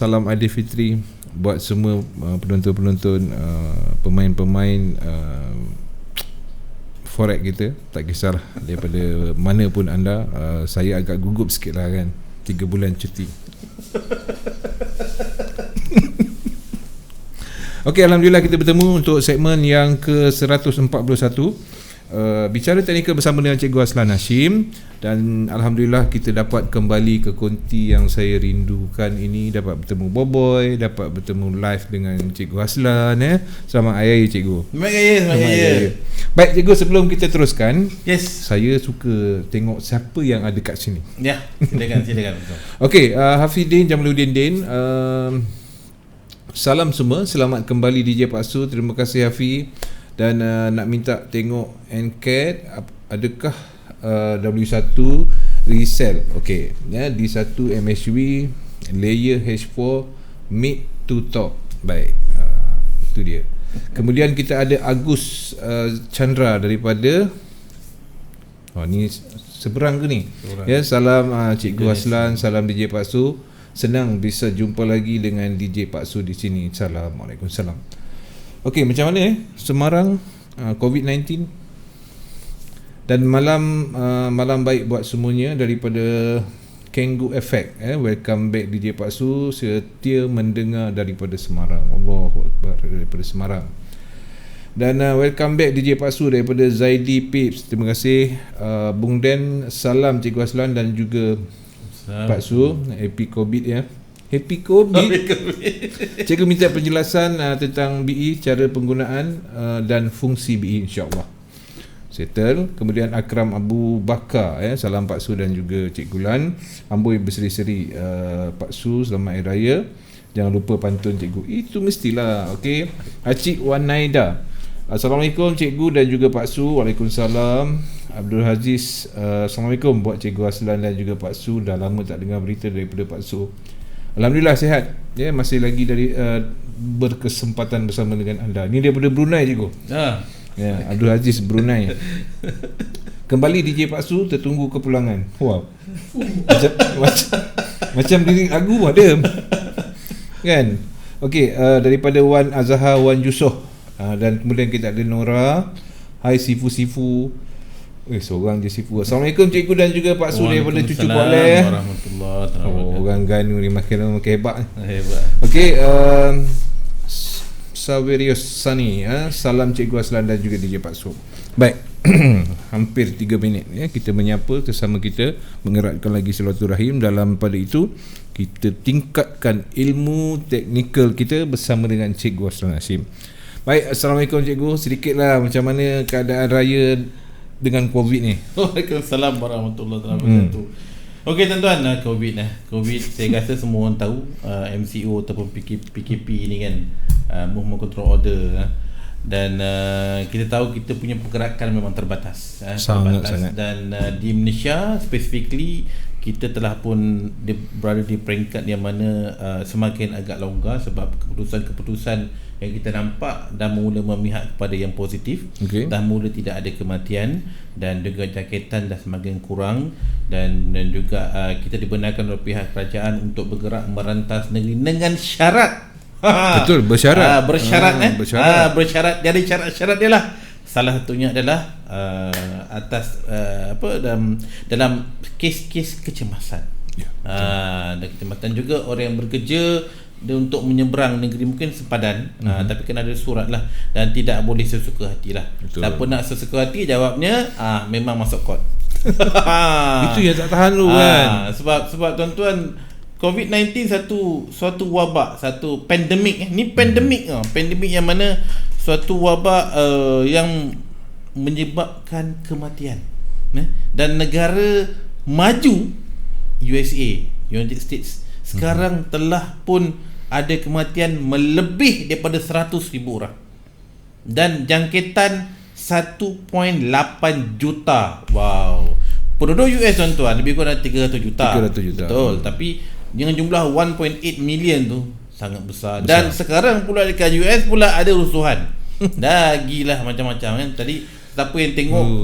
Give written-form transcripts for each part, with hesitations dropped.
Salam Aidilfitri buat semua penonton-penonton, pemain-pemain forex kita. Tak kisahlah daripada mana pun anda. Saya agak gugup sikit lah kan, 3 bulan cuti. Okey, Alhamdulillah kita bertemu untuk segmen yang ke-141, bicara teknikal bersama dengan Cikgu Aslan Hashim. Dan Alhamdulillah kita dapat kembali ke konti yang saya rindukan ini, dapat bertemu Boboy, dapat bertemu live dengan Cikgu Aslan. Selamat Hari Raya Cikgu. Selamat Raya. Baik Cikgu, sebelum kita teruskan, saya suka tengok siapa yang ada kat sini. Ya, silakan. Okey, Hafidin Jamaluddin Din, salam semua, selamat kembali DJ Pak Su. Terima kasih Hafiz. Dan nak minta tengok NCAT, adakah W1 resell. Okey, ya, D1 MHV layer H4 mid to top. Baik, itu dia. Kemudian kita ada Agus Chandra daripada ni seberang ke ni? Seberang. Ya, salam Cikgu Aslan, salam DJ Pak Su. Senang bisa jumpa lagi dengan DJ Pak Su di sini. Assalamualaikum. Salam. Okey, macam mana Semarang, COVID-19? Dan malam baik buat semuanya daripada Kanggu Effect. Welcome back DJ Pak Su, setia mendengar daripada Semarang. Allahu Akbar, daripada Semarang. Dan welcome back DJ Pak Su daripada Zaidi Pips. Terima kasih Bung Den. Salam Cikgu Aslan dan juga Pak Su. Happy COVID ya. Happy COVID. Cikgu minta penjelasan tentang BE, cara penggunaan dan fungsi BE, insya-Allah. Settle. Kemudian Akram Abu Bakar, salam Pak Su dan juga Cik Gulan. Amboi berseri-seri Pak Su, selamat Hari Raya. Jangan lupa pantun Cikgu. Itu mestilah. Okey. Acik Wanaida, Assalamualaikum Cikgu dan juga Pak Su. Waalaikumsalam. Abdul Aziz, Assalamualaikum buat Cikgu Aslan dan juga Pak Su. Dah lama tak dengar berita daripada Pak Su. Alhamdulillah sihat. Ya, masih lagi dari berkesempatan bersama dengan anda. Ini daripada Brunei Cikgu. Ya, Abdul Aziz Brunei. Kembali DJ Pak Su, tertunggu kepulangan. Wow. Macam lirik lagu ada. Kan? Okey, daripada Wan Azhar, Wan Yusof. Dan kemudian kita ada Nora. Hai Sifu. Seorang je Sifu. Assalamualaikum Cikgu dan juga Pak Su daripada Cucu Kuala. Warahmatullahi wabarakatuh. Orang Ganu ni makin hebat. Hebat. Okey, Saverius Sani, salam Cikgu Aslan dan juga DJ Pak Su. Baik, hampir 3 minit kita menyapa sesama kita, mengeratkan lagi silaturahim. Dalam pada itu kita tingkatkan ilmu teknikal kita bersama dengan Cikgu Aslan Hashim. Baik, Assalamualaikum Cikgu. Sedikitlah macam mana keadaan raya dengan COVID ni? Waalaikumsalam warahmatullahi wabarakatuh. Okey tuan-tuan, COVID saya rasa semua orang tahu, MCO ataupun PKP ni kan, Movement Control Order, dan kita tahu kita punya pergerakan memang terbatas, sangat. Dan di Malaysia specifically kita telah pun berada di peringkat yang mana semakin agak longgar sebab keputusan-keputusan yang kita nampak dah mula memihak kepada yang positif. Dah mula tidak ada kematian dan juga jangkitan dah semakin kurang, dan juga kita dibenarkan oleh pihak kerajaan untuk bergerak merentas negeri dengan syarat. Betul, bersyarat. Bersyarat. Jadi syarat-syarat dia lah, salah satunya adalah atas dalam kes-kes kecemasan. Dan kecemasan juga orang yang bekerja untuk menyeberang negeri mungkin sempadan, tapi kena ada surat lah, dan tidak boleh sesuka hati lah. Siapa nak sesuka hati, jawabnya memang masuk court. Itu yang tak tahan lu kan. Sebab tuan-tuan, COVID-19 suatu wabak, satu pandemik. Ni pandemik yang mana suatu wabak yang menyebabkan kematian. Dan negara maju USA, United States, sekarang telah pun ada kematian melebih daripada 100,000 orang dan jangkitan 1.8 juta. Wow. Penduduk US tuan-tuan lebih kurang 300 juta. Betul, tapi dengan jumlah 1.8 million tu sangat besar. Dan sekarang pula dekat US pula ada rusuhan. Dah gilah macam-macam kan. Tadi siapa yang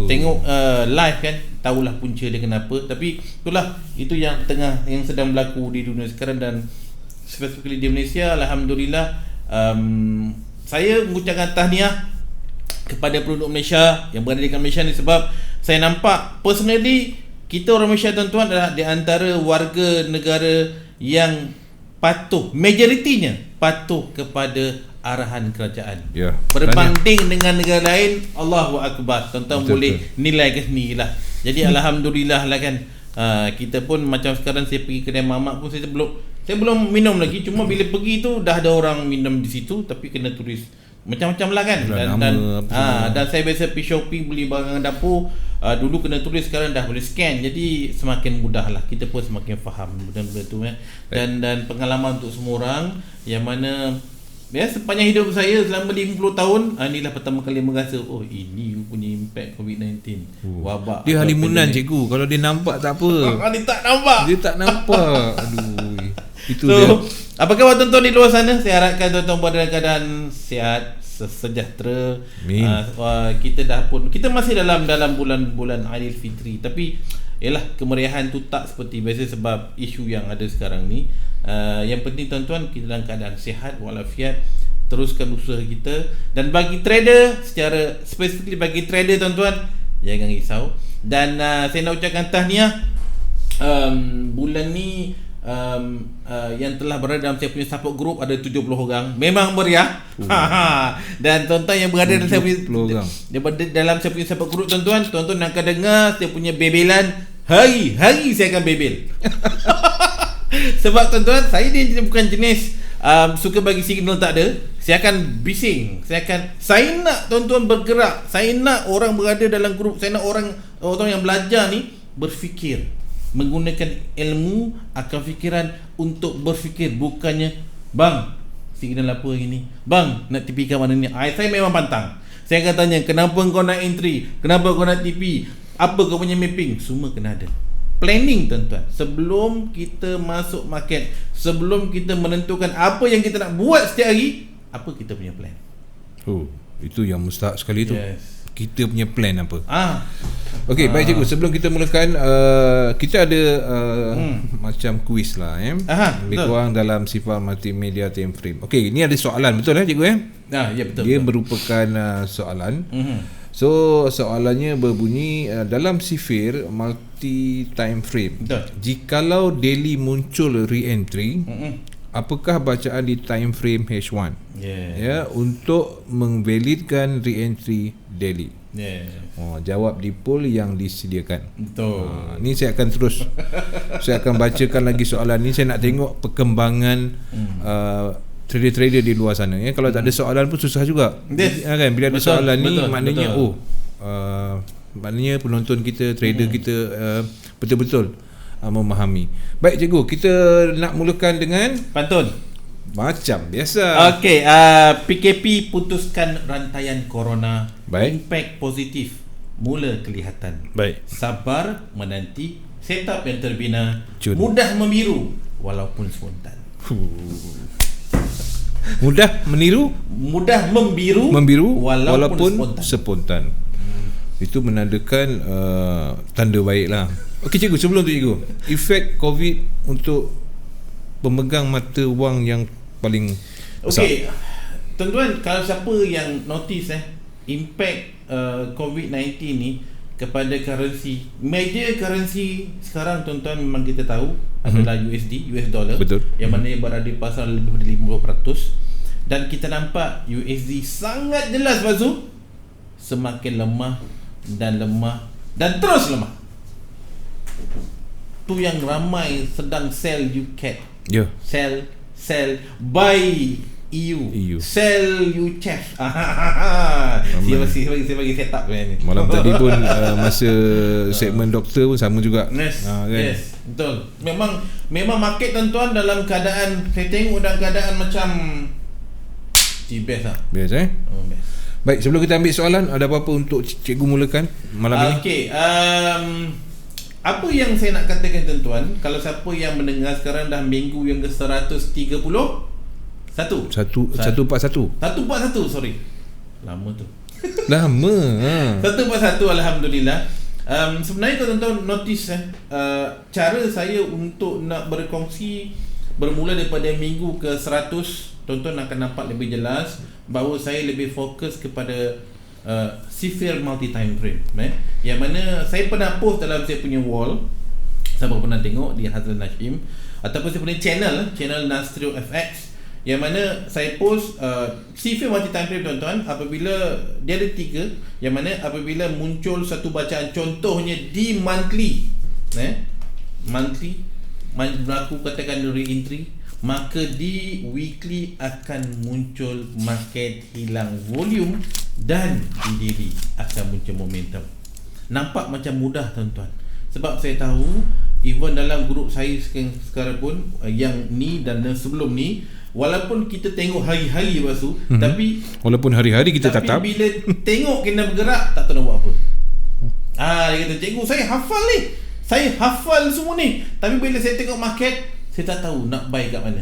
tengok live kan, tahulah punca dia kenapa. Tapi itulah, itu yang sedang berlaku di dunia sekarang. Dan specifically di Malaysia, alhamdulillah, saya mengucapkan tahniah kepada penduduk Malaysia yang berada di Malaysia ni, sebab saya nampak personally kita orang Malaysia tuan-tuan adalah di antara warga negara yang patuh, majoritinya patuh kepada arahan kerajaan. Berbanding dengan negara lain, Allahu Akbar, tuan-tuan boleh nilai ke sendirilah. Jadi alhamdulillah lah kan. Kita pun macam sekarang saya pergi kedai mamak pun saya belum minum lagi, cuma bila pergi tu dah ada orang minum di situ, tapi kena tulis macam-macam lah kan. Dan saya biasa pergi shopping beli barang dapur, dulu kena tulis, sekarang dah boleh scan, jadi semakin mudah lah, kita pun semakin faham benda-benda tu dan pengalaman untuk semua orang yang mana sepanjang hidup saya selama 50 tahun, inilah pertama kali merasa ini punya impact COVID-19, wabak. Dia halimunan cikgu, kalau dia nampak tak apa. Dia tak nampak. Aduh, itu dia. Apa khabar tuan-tuan di luar sana? Saya harapkan tuan-tuan berada dalam keadaan sihat, sejahtera. Kita masih dalam bulan Aidilfitri, tapi yalah, kemeriahan tu tak seperti biasa sebab isu yang ada sekarang ni. Yang penting tuan-tuan, kita dalam keadaan sihat walafiat, teruskan usaha kita. Dan bagi trader, secara specifically bagi trader tuan-tuan, jangan risau. Dan saya nak ucapkan tahniah, bulan ni yang telah berada dalam saya punya support group ada 70 orang. Memang meriah. Dan tuan-tuan yang berada dalam saya punya support group, tuan-tuan nak dengar saya punya bebelan, hari-hari saya akan bebel. Sebab tuan-tuan, saya ni bukan jenis suka bagi signal tak ada. Saya akan bising. Saya nak tuan-tuan bergerak. Saya nak orang berada dalam grup. Saya nak orang yang belajar ni berfikir, menggunakan ilmu, akal fikiran untuk berfikir, bukannya bang, signal apa hari ni, bang nak TP kat mana ni. Saya memang pantang. Saya akan tanya, kenapa kau nak entry, kenapa kau nak TP, apa kau punya mapping, semua kena ada planning tuan-tuan. Sebelum kita masuk market, sebelum kita menentukan apa yang kita nak buat setiap hari, apa kita punya plan. Itu yang mustahak sekali tu. Kita punya plan apa. Okey, baik cikgu, sebelum kita mulakan, kita ada macam kuis lah lebih kurang dalam sifar multimedia time frame. Okey, ni ada soalan, betul cikgu ya, betul. Dia merupakan soalan. So soalannya berbunyi, dalam sifir multi time frame, jikalau daily muncul re-entry, apakah bacaan di time frame H1 untuk mengvalidkan re-entry daily? Jawab di poll yang disediakan. Betul. Ni saya akan terus saya akan bacakan lagi soalan ni. Saya nak tengok perkembangan trader-trader di luar sana. Kalau tak ada soalan pun susah juga. Kan, bila ada soalan ni maknanya maknanya penonton kita, trader kita betul-betul memahami. Baik cikgu, kita nak mulakan dengan pantun macam biasa. Okey, PKP putuskan rantaian corona. Impact positif mula kelihatan. Sabar menanti setup yang terbina. Mudah membiru walaupun spontan. Mudah membiru walaupun spontan. Itu menandakan tanda baik lah. Okey cikgu, sebelum tu cikgu, efek COVID untuk pemegang mata wang yang paling besar. Okey, tuan-tuan, kalau siapa yang notice impact COVID-19 ni kepada currency, major currency sekarang tuan-tuan memang kita tahu adalah USD, US dollar. Betul. Yang mana berada di pasar lebih dari 50%. Dan kita nampak USD sangat jelas Bazu semakin lemah dan terus lemah. Tu yang ramai sedang sell UCAD. Sell buy EU. Sell UCHEF. Saya bagi setup ni. Malam tadi pun masa segmen doktor pun sama juga. Kan? Yes, betul. Memang market tuan-tuan dalam keadaan, saya tengok dalam keadaan macam best lah. Best best. Baik, sebelum kita ambil soalan, ada apa-apa untuk cikgu mulakan malam ini? Okey, apa yang saya nak katakan tuan-tuan, kalau siapa yang mendengar sekarang dah minggu yang ke-131. 141, sorry. Lama tu. 141 alhamdulillah. Sebenarnya kalau tuan-tuan notice cara saya untuk nak berkongsi bermula daripada minggu ke 100, tuan-tuan akan nampak lebih jelas bahawa saya lebih fokus kepada Sphere multi time frame, yang mana saya pernah post dalam saya punya wall. Siapa pernah tengok di Hazlan Hashim, ataupun saya punya channel Nastrio FX, yang mana saya post Sphere multi time frame, tuan-tuan, apabila dia ada 3, yang mana apabila muncul satu bacaan, contohnya di monthly, berlaku katakan re-entry, maka di weekly akan muncul market hilang volume dan di daily akan muncul momentum. Nampak macam mudah, tuan-tuan, sebab saya tahu even dalam grup saya sekarang pun yang ni dan sebelum ni, walaupun kita tengok hari-hari basuh, tapi walaupun hari-hari kita tatap, bila tengok kena bergerak tak tahu nak buat apa. Dia kata, cikgu saya hafal ni, saya hafal semua ni, tapi bila saya tengok market, saya tak tahu nak buy kat mana.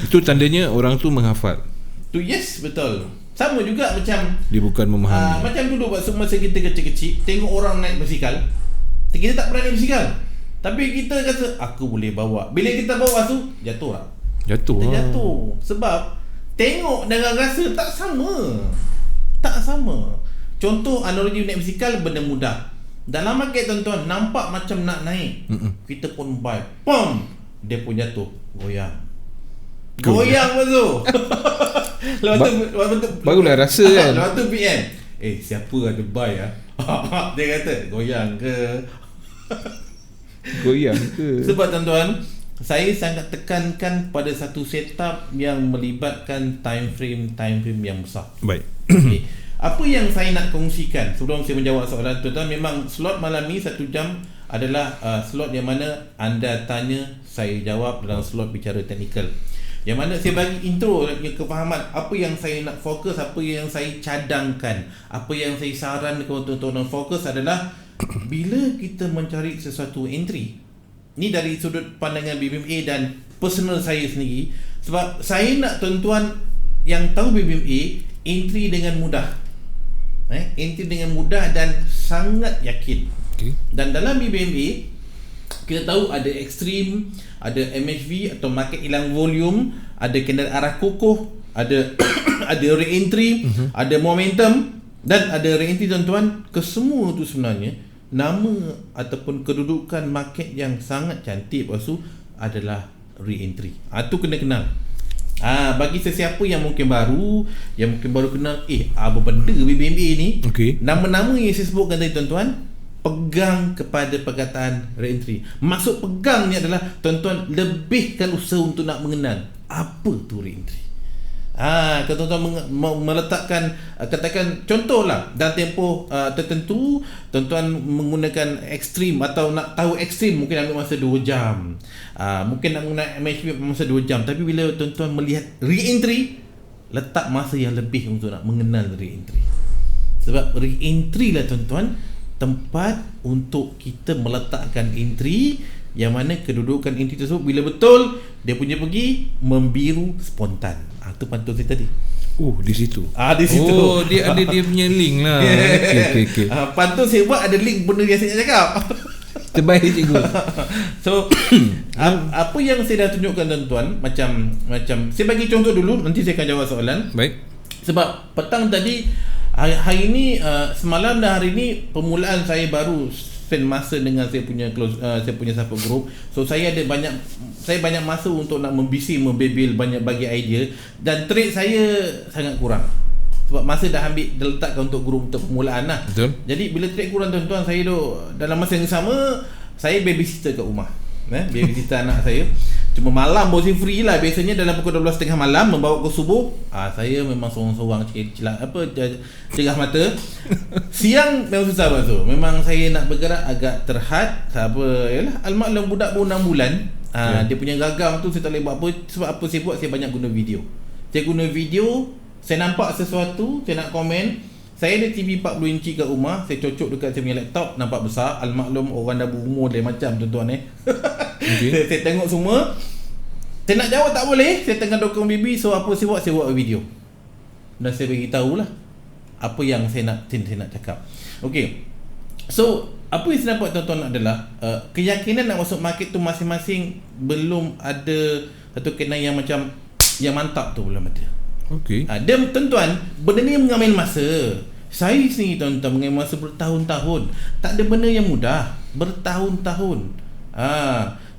Itu tandanya orang tu menghafal. Tu yes, betul. Sama juga macam dia bukan memahami. Macam dulu waktu masa kita kecil-kecil, tengok orang naik basikal, kita tak pernah naik basikal, tapi kita kata aku boleh bawa. Bila kita bawa tu jatuh tak? Jatuh. Sebab tengok dengan rasa tak sama. Contoh analogi naik basikal, benda mudah. Dalam market, tuan-tuan, nampak macam nak naik, kita pun buy, dia pun jatuh, goyang betul. Lepas tu barulah rasa kan. Lepas tu PM, siapa ada buy dia kata goyang ke. Sebab, tuan-tuan, saya sangat tekankan pada satu setup yang melibatkan time frame yang besar. Baik. Okay. Apa yang saya nak kongsikan sebelum saya menjawab soalan, tuan-tuan, memang slot malam ni 1 jam adalah slot yang mana anda tanya, saya jawab dalam slot bicara teknikal, yang mana saya bagi intro yang kefahaman apa yang saya nak fokus, apa yang saya cadangkan, apa yang saya saran kepada tuan-tuan fokus adalah bila kita mencari sesuatu entry ni dari sudut pandangan BBMA dan personal saya sendiri, sebab saya nak tuan-tuan yang tahu BBMA entry dengan mudah, entry dengan mudah dan sangat yakin. Dan dalam BBMA kita tahu ada ekstrim, ada MHV atau market hilang volume, ada candle arah kokoh, ada ada re-entry, ada momentum dan ada re-entry, tuan-tuan. Kesemua tu sebenarnya nama ataupun kedudukan market yang sangat cantik pasu adalah re-entry. Tu kena kenal. Bagi sesiapa yang mungkin baru kenal, apa benda BBMA ni, nama-nama yang saya sebutkan tadi, tuan-tuan, pegang kepada perkataan re-entry. Maksud pegang ni adalah, tuan-tuan, lebihkan usaha untuk nak mengenal apa tu re-entry. Kalau tuan-tuan meletakkan, katakan contohlah dalam tempoh tertentu, tuan-tuan menggunakan ekstrim atau nak tahu ekstrim mungkin ambil masa 2 jam, mungkin nak guna MHP masa 2 jam, tapi bila tuan-tuan melihat re-entry, letak masa yang lebih untuk nak mengenal re-entry. Sebab re-entry lah, tuan-tuan, tempat untuk kita meletakkan entry yang mana kedudukan entry tersebut bila betul dia punya pergi membiru spontan. Itu pantun saya tadi. Di situ. Di situ. Dia ada dia punya link lah. Okay. Pantun saya buat ada link benda yang saya cakap. Terbaik, cikgu. So apa yang saya dah tunjukkan, tuan-tuan, macam saya bagi contoh dulu, nanti saya akan jawab soalan. Baik. Sebab petang tadi, hari ini, semalam dan hari ini permulaan saya baru spend masa dengan saya punya support group. So saya banyak masa untuk nak membebel banyak bagi idea, dan trade saya sangat kurang sebab masa dah letakkan untuk group untuk permulaan lah. Betul. Jadi bila trade kurang, tuan-tuan, saya dalam masa yang sama saya babysitter kat rumah. Babysitter anak saya. Cuma malam baru saya free lah. Biasanya dalam pukul 12.30 malam membawa ke subuh, saya memang sorang-sorang cegah mata. Siang memang susah tu. Memang saya nak bergerak agak terhad. Yalah, almaklum budak baru 6 bulan. Dia punya gagang tu saya tak boleh buat apa. Sebab apa saya buat, saya banyak guna video. Saya nampak sesuatu, saya nak komen. Saya ada TV 40 inci kat rumah, saya cocok dekat saya punya laptop, nampak besar. Almaklum orang dah berumur lain macam, tuan-tuan. Saya tengok semua. Saya nak jawab tak boleh, saya tengah dokong baby. So apa saya buat video. Dan saya bagi tahulah apa yang saya nak cakap. Okay. So apa yang saya nampak tuan-tuan adalah keyakinan nak masuk market tu masing-masing belum ada satu keyakinan yang macam yang mantap tu belum ada. Okey. Dia tuan-tuan, benda ni mengambil masa. Saya sendiri tuan-tuan mengambil masa bertahun-tahun. Tak ada benda yang mudah, bertahun-tahun.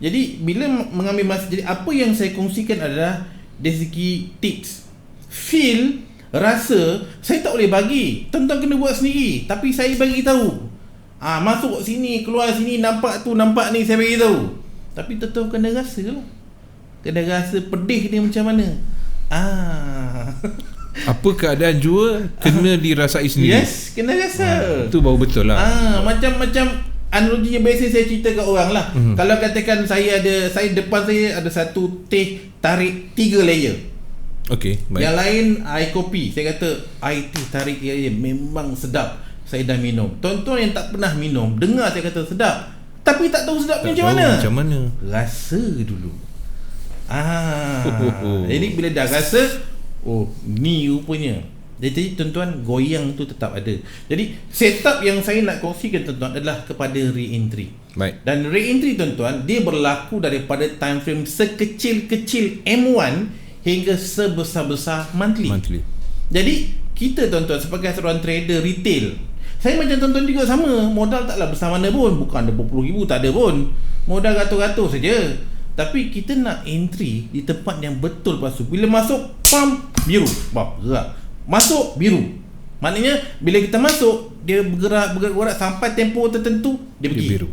Jadi bila mengambil masa, jadi apa yang saya kongsikan adalah dari segi tips, feel, rasa saya tak boleh bagi. Tuan-tuan kena buat sendiri. Tapi saya bagi tahu. Masuk sini, keluar sini, nampak tu, nampak ni, saya bagi tahu. Tapi tuan-tuan kena rasa lah. Kena rasa pedih dia macam mana. Apa keadaan jua kena dirasai sendiri. Yes, kena rasa. Itu baru betul lah. Macam analoginya biasa saya cerita kat orang lah. Kalau katakan saya depan saya ada satu teh tarik 3 layer. Okey, baik. Yang lain air kopi. Saya kata air teh tarik 3 layer memang sedap. Saya dah minum. Tuan-tuan yang tak pernah minum, dengar saya kata sedap, tapi tak tahu sedapnya macam mana. Rasa dulu. Jadi bila dah rasa, ni rupanya. Jadi tuan-tuan, goyang tu tetap ada. Jadi setup yang saya nak kongsikan tuan-tuan adalah kepada re-entry. Baik. Dan re-entry tuan-tuan, dia berlaku daripada time frame sekecil-kecil M1 hingga sebesar-besar monthly. Jadi kita tuan-tuan sebagai seorang trader retail, saya macam tuan-tuan juga sama. Modal taklah besar mana pun, bukan ada berpuluh ribu, tak ada pun. Modal ratus-ratus saja. Tapi kita nak entry di tempat yang betul. Lepas tu bila masuk, pam, biru, gerak. Masuk, biru. Maknanya bila kita masuk, dia bergerak sampai tempoh tertentu, dia pergi biru.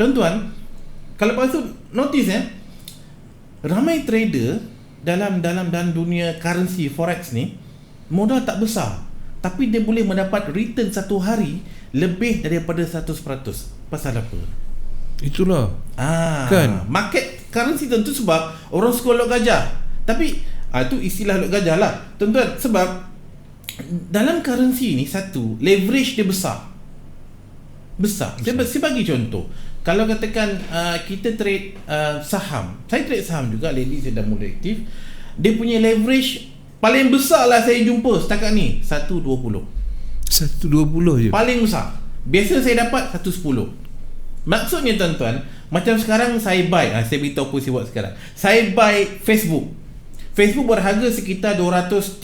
Tuan-tuan, kalau lepas tu notice ramai trader dalam dunia currency forex ni, modal tak besar, tapi dia boleh mendapat return satu hari lebih daripada 100%. Pasal apa? Itulah. Kan market currency tentu sebab orang suka lot gajah. Tapi itu istilah lot gajah lah tuan-tuan. Sebab dalam currency ni, satu, leverage dia besar. Saya bagi contoh. Kalau katakan kita trade saham, saya trade saham juga, lately saya dah mula aktif. Dia punya leverage paling besar lah saya jumpa setakat ni 120 je. Paling besar. Biasa saya dapat 110. Maksudnya tuan-tuan, macam sekarang saya buy, saya beritahu apa saya buat sekarang. Saya buy Facebook berharga sekitar $230.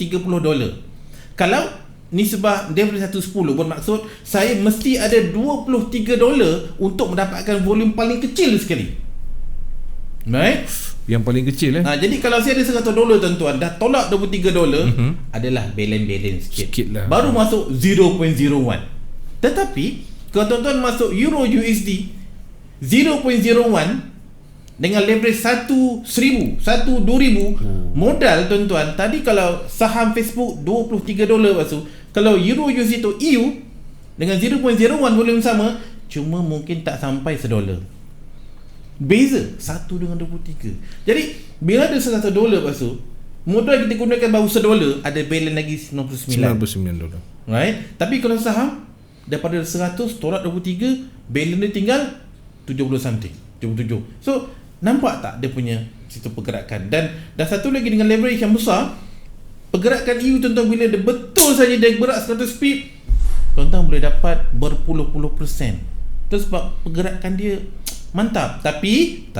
Kalau nisbah dia boleh 110, bermaksud saya mesti ada $23 untuk mendapatkan volume paling kecil sekali. Right? Yang paling kecil jadi kalau saya ada $100 tuan-tuan, dah tolak $23 adalah balance sikit lah. Baru masuk 0.01. Tetapi kalau tuan-tuan masuk Euro USD 0.01 dengan leverage 1,000, 2,000 modal tuan-tuan. Tadi kalau saham Facebook $23 lepas tu, kalau Euro USD tu EU dengan 0.01 volume sama, cuma mungkin tak sampai $1. Beza 1 dengan 23. Jadi bila ada $100 lepas tu, modal kita gunakan baru $1, ada balance lagi $99. Right? Tapi kalau saham daripada 100 tolak 23, balance dia tinggal 70 something, 77. So nampak tak dia punya situ pergerakan. Dan satu lagi dengan leverage yang besar, pergerakan EU tuan-tuan, bila dia betul saja dia berat 100 pip, tuan-tuan boleh dapat berpuluh-puluh %. Itu sebab pergerakan dia mantap. Tapi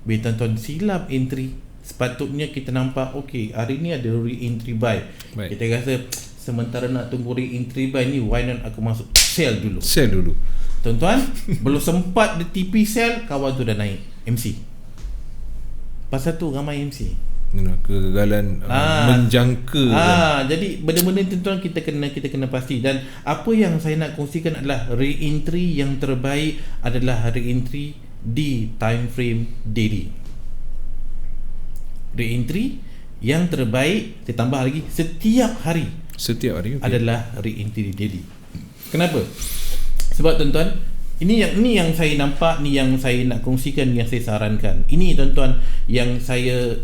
bila tuan-tuan silap entry, sepatutnya kita nampak okey, hari ni ada re-entry buy. Baik. Kita rasa sementara nak tunggu re-entry buy ni, why not aku masuk sell dulu. Tuan-tuan, belum sempat di TP sell, kawan tu dah naik MC. Pasal tu ramai MC. Kegagalan menjangka. Jadi benda-benda tuan-tuan kita kena pasti. Dan apa yang saya nak kongsikan adalah re-entry yang terbaik adalah re-entry di time frame daily. Re-entry yang terbaik, saya tambah lagi, setiap hari okay, adalah re-entry daily. Kenapa? Sebab tuan-tuan, ini yang saya nampak, ni yang saya nak kongsikan, yang saya sarankan. Ini tuan-tuan yang saya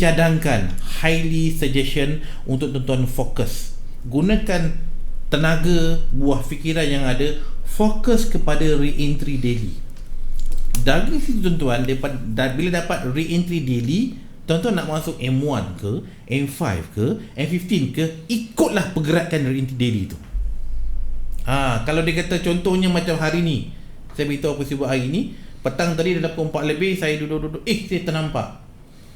cadangkan, highly suggestion untuk tuan-tuan fokus. Gunakan tenaga, buah fikiran yang ada, fokus kepada re-entry daily. Dari situ tuan-tuan, bila dapat re-entry daily, tuan-tuan nak masuk M1 ke, M5 ke, M15 ke, ikutlah pergerakan re-entry daily tu. Kalau dia kata contohnya macam hari ni, saya beritahu apa saya buat hari ni, petang tadi dah pukul 4 lebih, saya duduk-duduk, saya ternampak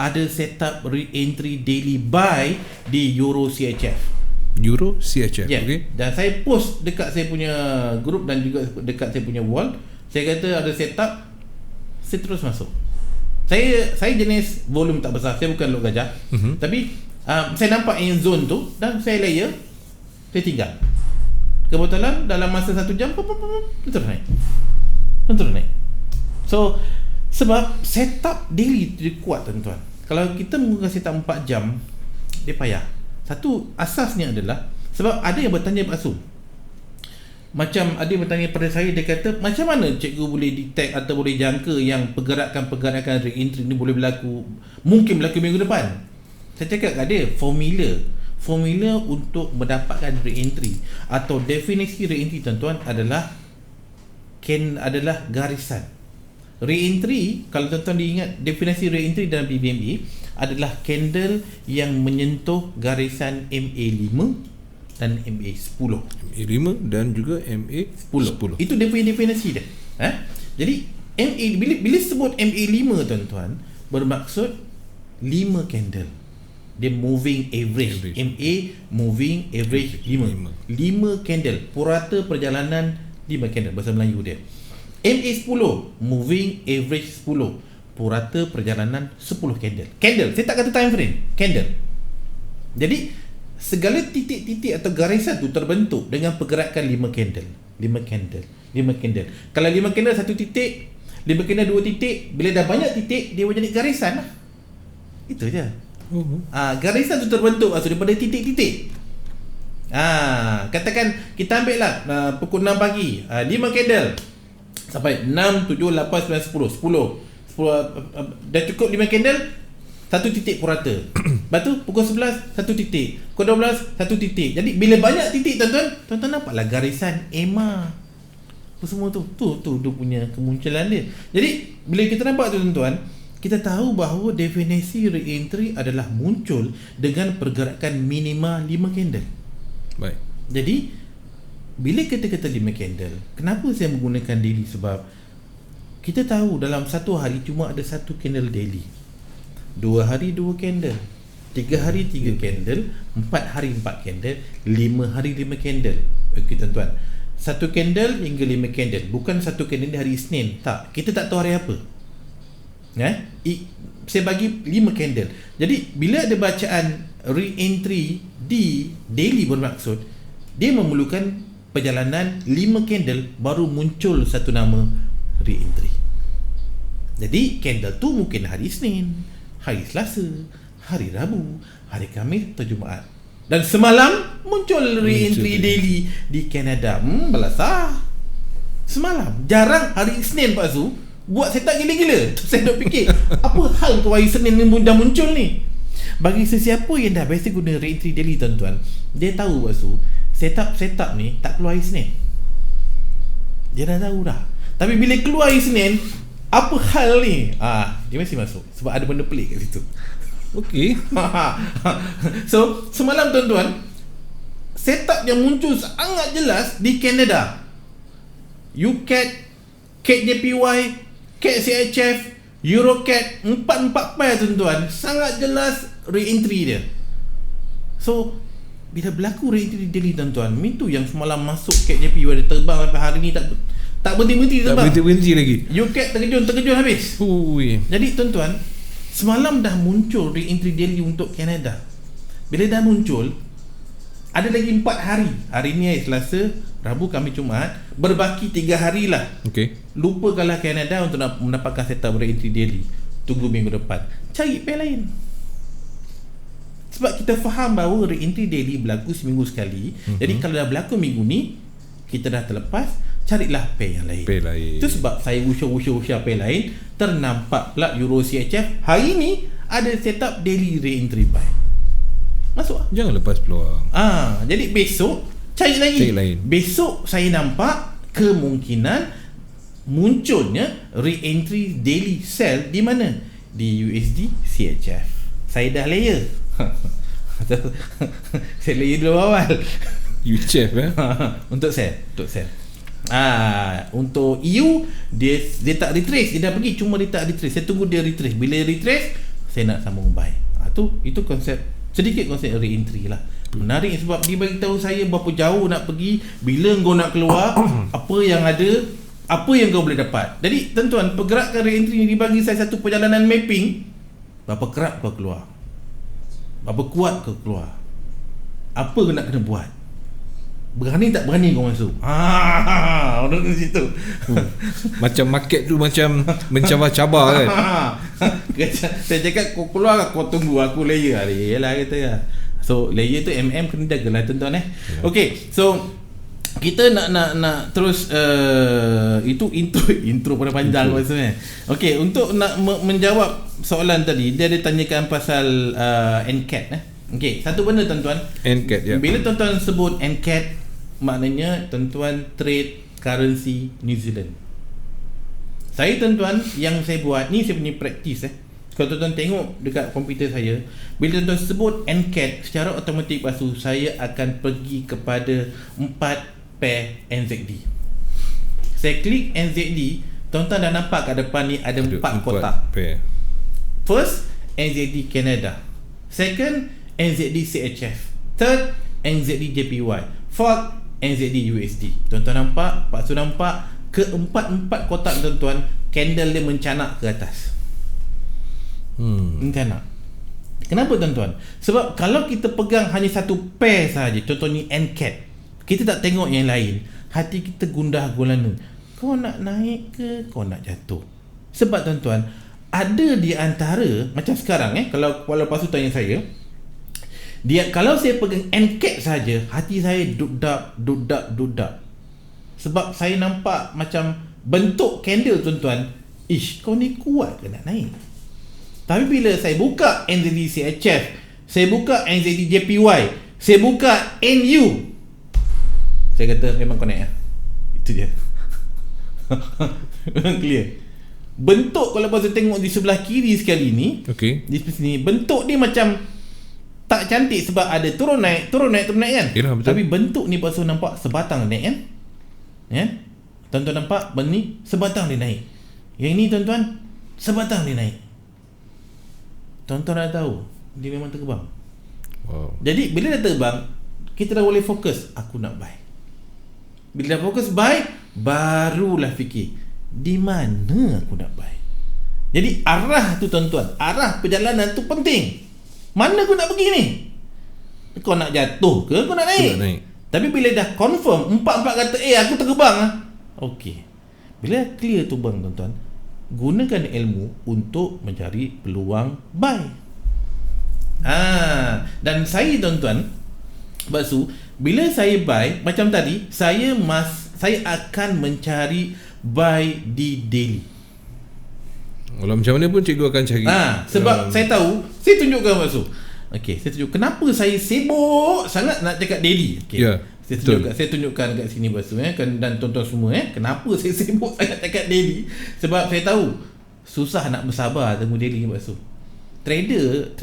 ada setup re-entry daily buy di Euro CHF. Euro CHF, Yeah. okay. Dan saya post dekat saya punya group dan juga dekat saya punya wall. Saya kata ada setup, saya terus masuk. Saya jenis volume tak besar, saya bukan log gajah. Tapi saya nampak in zone tu dan saya layer, saya tinggal. Kebetulan dalam masa 1 jam terus naik. So sebab setup daily dia kuat, tuan-tuan. Kalau kita menggunakan setup 4 jam, dia payah. Satu asasnya adalah sebab ada yang bertanya Pak Su, macam ada yang bertanya pada saya, dia kata macam mana cikgu boleh detect atau boleh jangka yang pergerakan re-entry ni boleh berlaku, mungkin berlaku minggu depan. Saya cakap kat dia, formula untuk mendapatkan re-entry atau definisi re-entry, tuan-tuan, adalah garisan. Re-entry, kalau tuan-tuan diingat definisi re-entry dalam BBMA adalah candle yang menyentuh garisan MA5 dan MA10. MA5 dan juga MA10. Itu dia punya definisi dia. Jadi bila sebut MA5, tuan-tuan, bermaksud 5 candle. Dia moving average. MA moving average 5 candle. Purata perjalanan 5 candle, bahasa Melayu dia. MA10 moving average 10, purata perjalanan 10 candle. Saya tak kata time frame, candle. Jadi segala titik-titik atau garisan tu terbentuk dengan pergerakan 5 candle. Kalau 5 candle 1 titik, 5 candle 2 titik, bila dah banyak titik, dia menjadi garisan lah. Itu je. Garisan tu terbentuk daripada titik-titik. Katakan kita ambil lah pukul 6 pagi, 5 candle sampai 6, 7, 8, 9, 10 dah cukup 5 candle, 1 titik purata. Lepas tu pukul 11 1 titik, pukul 12 1 titik. Jadi bila banyak titik, tuan-tuan nampaklah garisan EMA. Semua tu dia punya kemunculan dia. Jadi bila kita nampak tu, tuan-tuan, kita tahu bahawa definisi re-entry adalah muncul dengan pergerakan minima 5 candle. Baik. Jadi bila kita kata 5 candle, kenapa saya menggunakan daily? Sebab kita tahu dalam satu hari cuma ada 1 candle daily, 2 hari 2 candle, 3 hari 3 candle, 4 hari 4 candle, 5 hari 5 candle. Okey, tuan-tuan, 1 candle hingga 5 candle. Bukan 1 candle di hari Isnin. Tak, kita tak tahu hari apa. Saya bagi 5 candle. Jadi bila ada bacaan re-entry di daily, bermaksud dia memerlukan perjalanan 5 candle baru muncul satu nama re-entry. Jadi candle tu mungkin hari Isnin, hari Selasa, hari Rabu, hari Khamis atau Jumaat. Dan semalam muncul re-entry daily di Kanada. Belasah. Semalam. Jarang hari Isnin Pak Su buat setup gila-gila. Saya dah fikir, apa hal tu hari Senin ni dah muncul ni? Bagi sesiapa yang dah biasa guna re-entry daily, tuan-tuan, dia tahu Pak Su, setup ni tak keluar hari Senin. Dia dah tahu dah. Tapi bila keluar hari Senin, apa hal ni? Dia mesti masuk sebab ada benda pelik kat situ. Okey. So semalam, tuan-tuan, setup yang muncul sangat jelas di Kanada, UCAT, CAT-JPY, CAT-CHF, EuroCAT, 4 pair, tuan-tuan, sangat jelas re-entry dia. So bila berlaku re-entry daily, tuan-tuan, itu yang semalam masuk CAT-JPY, dia terbang sampai hari ni tak berhenti terbang. Tak berhenti lagi. UCAT terkejun habis. Jadi tuan-tuan, semalam dah muncul re-entry daily untuk Kanada. Bila dah muncul, ada lagi 4 hari. Hari ni hari Selasa, Rabu, Khamis, Jumaat, berbaki 3 hari lah. Okey. Lupakanlah Kanada untuk mendapatkan setup re-entry daily. Tunggu minggu depan, cari pair lain. Sebab kita faham bahawa re-entry daily berlaku seminggu sekali. Jadi kalau dah berlaku minggu ni, kita dah terlepas, carilah pair yang lain. Itu sebab saya usah pair lain. Ternampak pula Euro CHF hari ni ada setup daily re-entry buy. Masuk lah. Jangan lepas peluang. Jadi besok cari lain. Besok saya nampak kemungkinan munculnya re-entry daily sell di mana? Di USD CHF. Saya dah layer. Saya layer dulu awal. You chef Untuk sell. Untuk EU dia tak retrace, dia dah pergi, cuma dia tak retrace. Saya tunggu dia retrace. Bila retrace, saya nak sambung buy. Itu konsep, sedikit konsep re-entry lah. Menarik sebab dia bagi tahu saya berapa jauh nak pergi, bila kau nak keluar, apa yang ada, apa yang kau boleh dapat. Jadi tuan-tuan, pergerakan re-entry ni dibagi saya satu perjalanan mapping. Berapa kerap kau keluar, berapa kuat kau keluar, apa kau nak kena buat, berani tak berani kau masuk. Orang di situ. Macam market tu macam mencabar-cabar kan. Saya cakap kau keluar, kau tunggu aku layer. Yalah kata ya. So layer tu kena jagalah tuan-tuan Okey, so kita nak terus itu intro pada panjang maksudnya. Okey, untuk nak menjawab soalan tadi, dia ada tanyakan pasal NCAT Okey, satu benda tuan-tuan, NCAT ya. Bila tuan-tuan sebut NCAT, maknanya tuan-tuan trade currency New Zealand. Saya tuan-tuan, yang saya buat ni saya punya practice Kalau tuan-tuan tengok dekat komputer saya, bila tuan-tuan sebut NCAT, secara automatik pasu saya akan pergi kepada 4 pair NZD. Saya klik NZD, tuan-tuan dah nampak kat depan ni ada 4 kotak pair. First, NZD Canada. Second, NZD CHF. Third, NZD JPY. Fourth, NZD USD. Tuan-tuan nampak? Pak Su nampak? Keempat-empat kotak tuan-tuan, candle dia mencanak ke atas. Mencanak. Kenapa tuan-tuan? Sebab kalau kita pegang hanya satu pair sahaja, contoh ni NCAT, kita tak tengok yang lain, hati kita gundah gulana. Kau nak naik ke kau nak jatuh? Sebab tuan-tuan, ada di antara, macam sekarang kalau lepas tu tanya saya, kalau saya pegang NCAT saja, hati saya dudap. Sebab saya nampak macam bentuk candle tuan-tuan, kau ni kuat ke nak naik? Tapi bila saya buka NZD CHF, saya buka NZD JPY, saya buka NU, saya kata memang kau naik Itu dia. Memang clear. Bentuk kalau pasal tengok di sebelah kiri sekali ni, di sini bentuk dia macam tak cantik sebab ada turun naik kan. Yalah, tapi bentuk ni pasal nampak sebatang naik kan. Ya. Tuan-tuan nampak ni sebatang dia naik. Yang ni tuan-tuan sebatang dia naik. Tuan-tuan dah tahu dia memang terbang. Jadi bila dah terbang, kita dah boleh fokus, aku nak buy. Bila dah fokus buy, barulah fikir di mana aku nak buy. Jadi arah tu tuan-tuan, arah perjalanan tu penting. Mana aku nak pergi ni? Kau nak jatuh ke kau nak naik? Tapi bila dah confirm, empat-empat kata aku terbang okey. Bila clear tu bang tuan-tuan, gunakan ilmu untuk mencari peluang buy. Dan saya tuan-tuan, Baksu, bila saya buy macam tadi, saya akan mencari buy di daily. Walau macam mana pun cikgu akan cari. Sebab saya tahu, saya tunjukkan Baksu. Okey, saya tunjuk kenapa saya sibuk sangat nak cakap daily. Okey. Ya. Saya tunjukkan kat sini Baksu dan tuan-tuan semua kenapa saya sibuk sangat cakap daily. Sebab saya tahu susah nak bersabar tunggu daily Baksu. Trader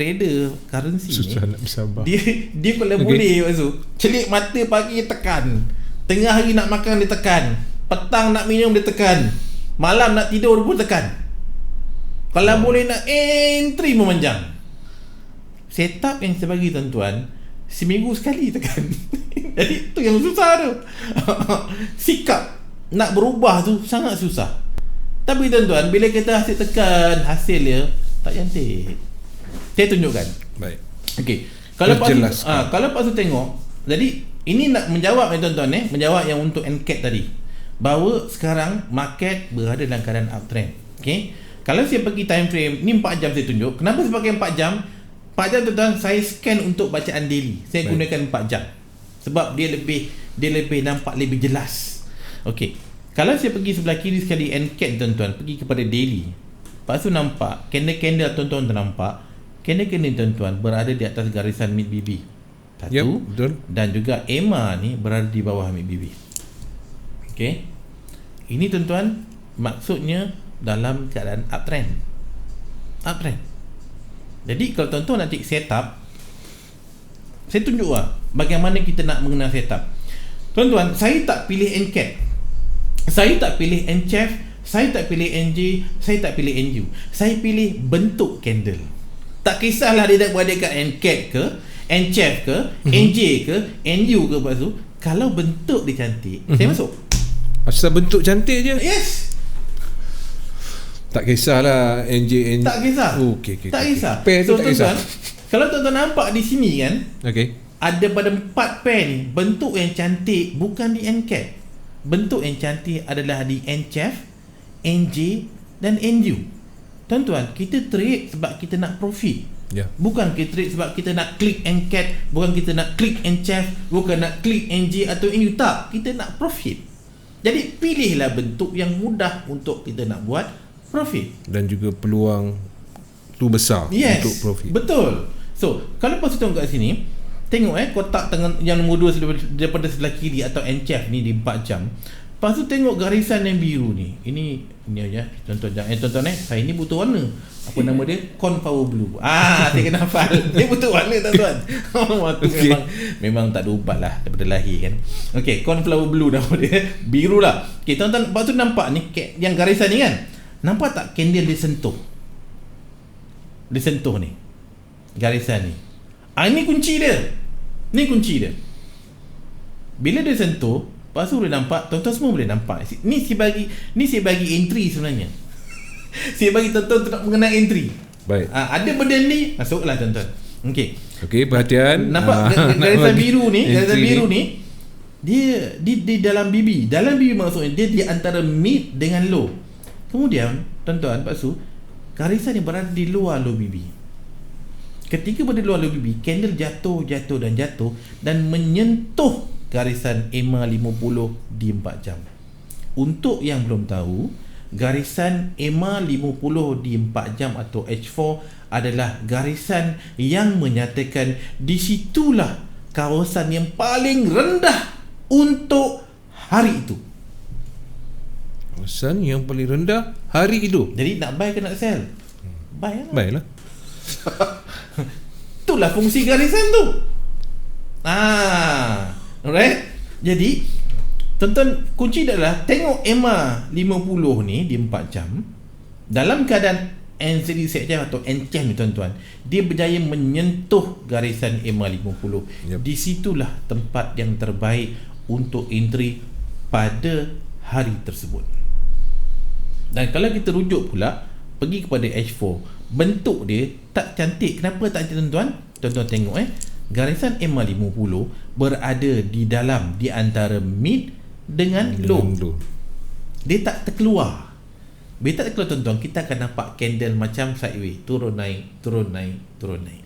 currency susah ni nak bersabar. Dia kalau boleh Baksu, celik mata pagi tekan, tengah hari nak makan dia tekan, petang nak minum dia tekan, malam nak tidur pun tekan. Kalau boleh nak entry memanjang. Setup yang saya bagi tuan-tuan, seminggu sekali tekan. Jadi tu yang susah tu. Sikap nak berubah tu sangat susah. Tapi tuan-tuan, bila kita hasil tekan, hasil dia tak cantik. Saya tunjukkan. Baik. Okey. Kalau pas tu tengok, jadi ini nak menjawab tuan-tuan menjawab yang untuk NCAT tadi. Bahawa sekarang market berada dalam keadaan uptrend. Okey. Kalau saya pergi time frame ni 4 jam saya tunjuk. Kenapa saya pakai 4 jam? 4 jam tuan-tuan, saya scan untuk bacaan daily. Saya gunakan 4 jam. Sebab dia lebih nampak lebih jelas. Okey. Kalau saya pergi sebelah kiri sekali NCAT tuan-tuan, pergi kepada daily. Lepas tu nampak candle-candle tuan-tuan ternampak. Candle-candle tuan-tuan berada di atas garisan mid BB. Satu, betul. Dan juga EMA ni berada di bawah mid BB. Okey. Ini tuan-tuan maksudnya dalam keadaan uptrend. Jadi kalau tuan-tuan nak cek setup, saya tunjuk bagaimana kita nak mengenal setup. Tuan-tuan, saya tak pilih NCAT, saya tak pilih NCHEF, saya tak pilih NJ, saya tak pilih NU. Saya pilih bentuk candle. Tak kisahlah dia nak berada kat NCAT ke, NCHEF ke, NJ ke, NU ke, lepas tu kalau bentuk dia cantik, saya masuk. Asal bentuk cantik je. Yes. Tak kisahlah NJ, NJ. Tak kisah. Okay. Tak kisah. Pair tu tak kisah. Kalau tuan-tuan nampak di sini kan, Okay. ada pada 4 pair ni, bentuk yang cantik bukan di NCAT. Bentuk yang cantik adalah di NCHEF, NJ dan NU. Tuan-tuan, kita trade sebab kita nak profit. Ya. Bukan kita trade sebab kita nak klik NCAT, bukan kita nak klik NCHEF, bukan nak klik NJ atau NU. Tak, kita nak profit. Jadi pilihlah bentuk yang mudah untuk kita nak buat profit. Dan juga peluang tu besar untuk profit. Betul. So, kalau pas tengok kat sini, tengok kotak tengah yang nombor 2 daripada sebelah kiri atau NCHEF ni di 4 jam. Lepas tu tengok garisan yang biru ni. Ini aja tuan-tuan, saya ni butuh warna. Apa nama dia? Cornflower blue. Saya kena hafal. Dia butuh warna tuan-tuan. Okay. memang tak ada ubat lah daripada lahir kan. Okey, cornflower blue nama dia. Biru lah. Okey, tuan-tuan, lepas tu nampak ni yang garisan ni kan. Nampak tak candle dia sentuh? Dia sentuh ni. Garisan ni. Ini kunci dia. Ni kunci dia. Bila dia sentuh, lepas tu boleh nampak, tuan-tuan semua boleh nampak. Ni saya bagi entry sebenarnya. Saya bagi tuan-tuan untuk nak mengenal entry. Baik. Ada benda ni, masuklah tuan-tuan. Okey, perhatian. Nampak garisan biru ni, dia di dalam BB. Dalam BB maksudnya dia di antara mid dengan low. Kemudian, tuan-tuan, lepas tu garisan ni berada di luar low BB. Ketika berada di luar low BB, candle jatuh dan menyentuh garisan EMA 50 di 4 jam. Untuk yang belum tahu, garisan EMA 50 di 4 jam atau H4 adalah garisan yang menyatakan di situlah kawasan yang paling rendah untuk hari itu. Kawasan yang paling rendah hari itu. Jadi nak buy ke nak sell? Buy lah. Buy lah. Itulah fungsi garisan tu. Alright. Jadi tuan-tuan, kunci adalah tengok EMA 50 ni di 4 jam dalam keadaan NZD sekejap atau NCHEF ni tuan-tuan, dia berjaya menyentuh garisan EMA 50. Di situlah tempat yang terbaik untuk entry pada hari tersebut. Dan kalau kita rujuk pula pergi kepada H4, bentuk dia tak cantik. Kenapa tak cantik tuan-tuan? Tuan-tuan tengok garisan EMA 50 berada di dalam, di antara mid dengan low. Dia tak terkeluar. Bila tak terkeluar tuan-tuan, kita akan nampak candle macam sideways, turun naik, turun naik, turun naik.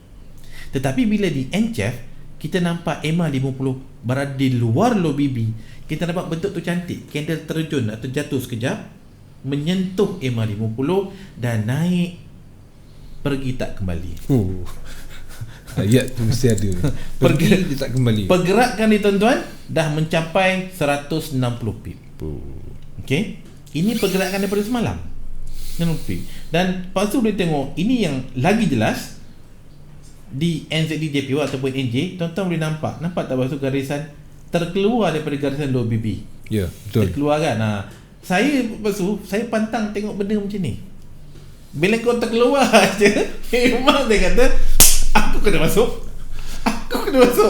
Tetapi bila di NCHEF, kita nampak EMA 50 berada di luar low BB. Kita nampak bentuk tu cantik, candle terjun atau jatuh sekejap, menyentuh EMA 50 dan naik, pergi tak kembali. Ayat tu mesti ada. Pergi dia tak kembali. Pergerakan ni tuan-tuan dah mencapai 160 pip. Okey. Ini pergerakan daripada semalam. 60 pip. Dan lepas tu boleh tengok, ini yang lagi jelas di NZD JPY ataupun NJ, tuan-tuan boleh nampak. Nampak tak basuh garisan terkeluar daripada garisan low BB? Ya, betul. Terkeluar kan. Saya lepas tu saya pantang tengok benda macam ni. Bila kau terkeluar je, memang dia kata aku kena masuk.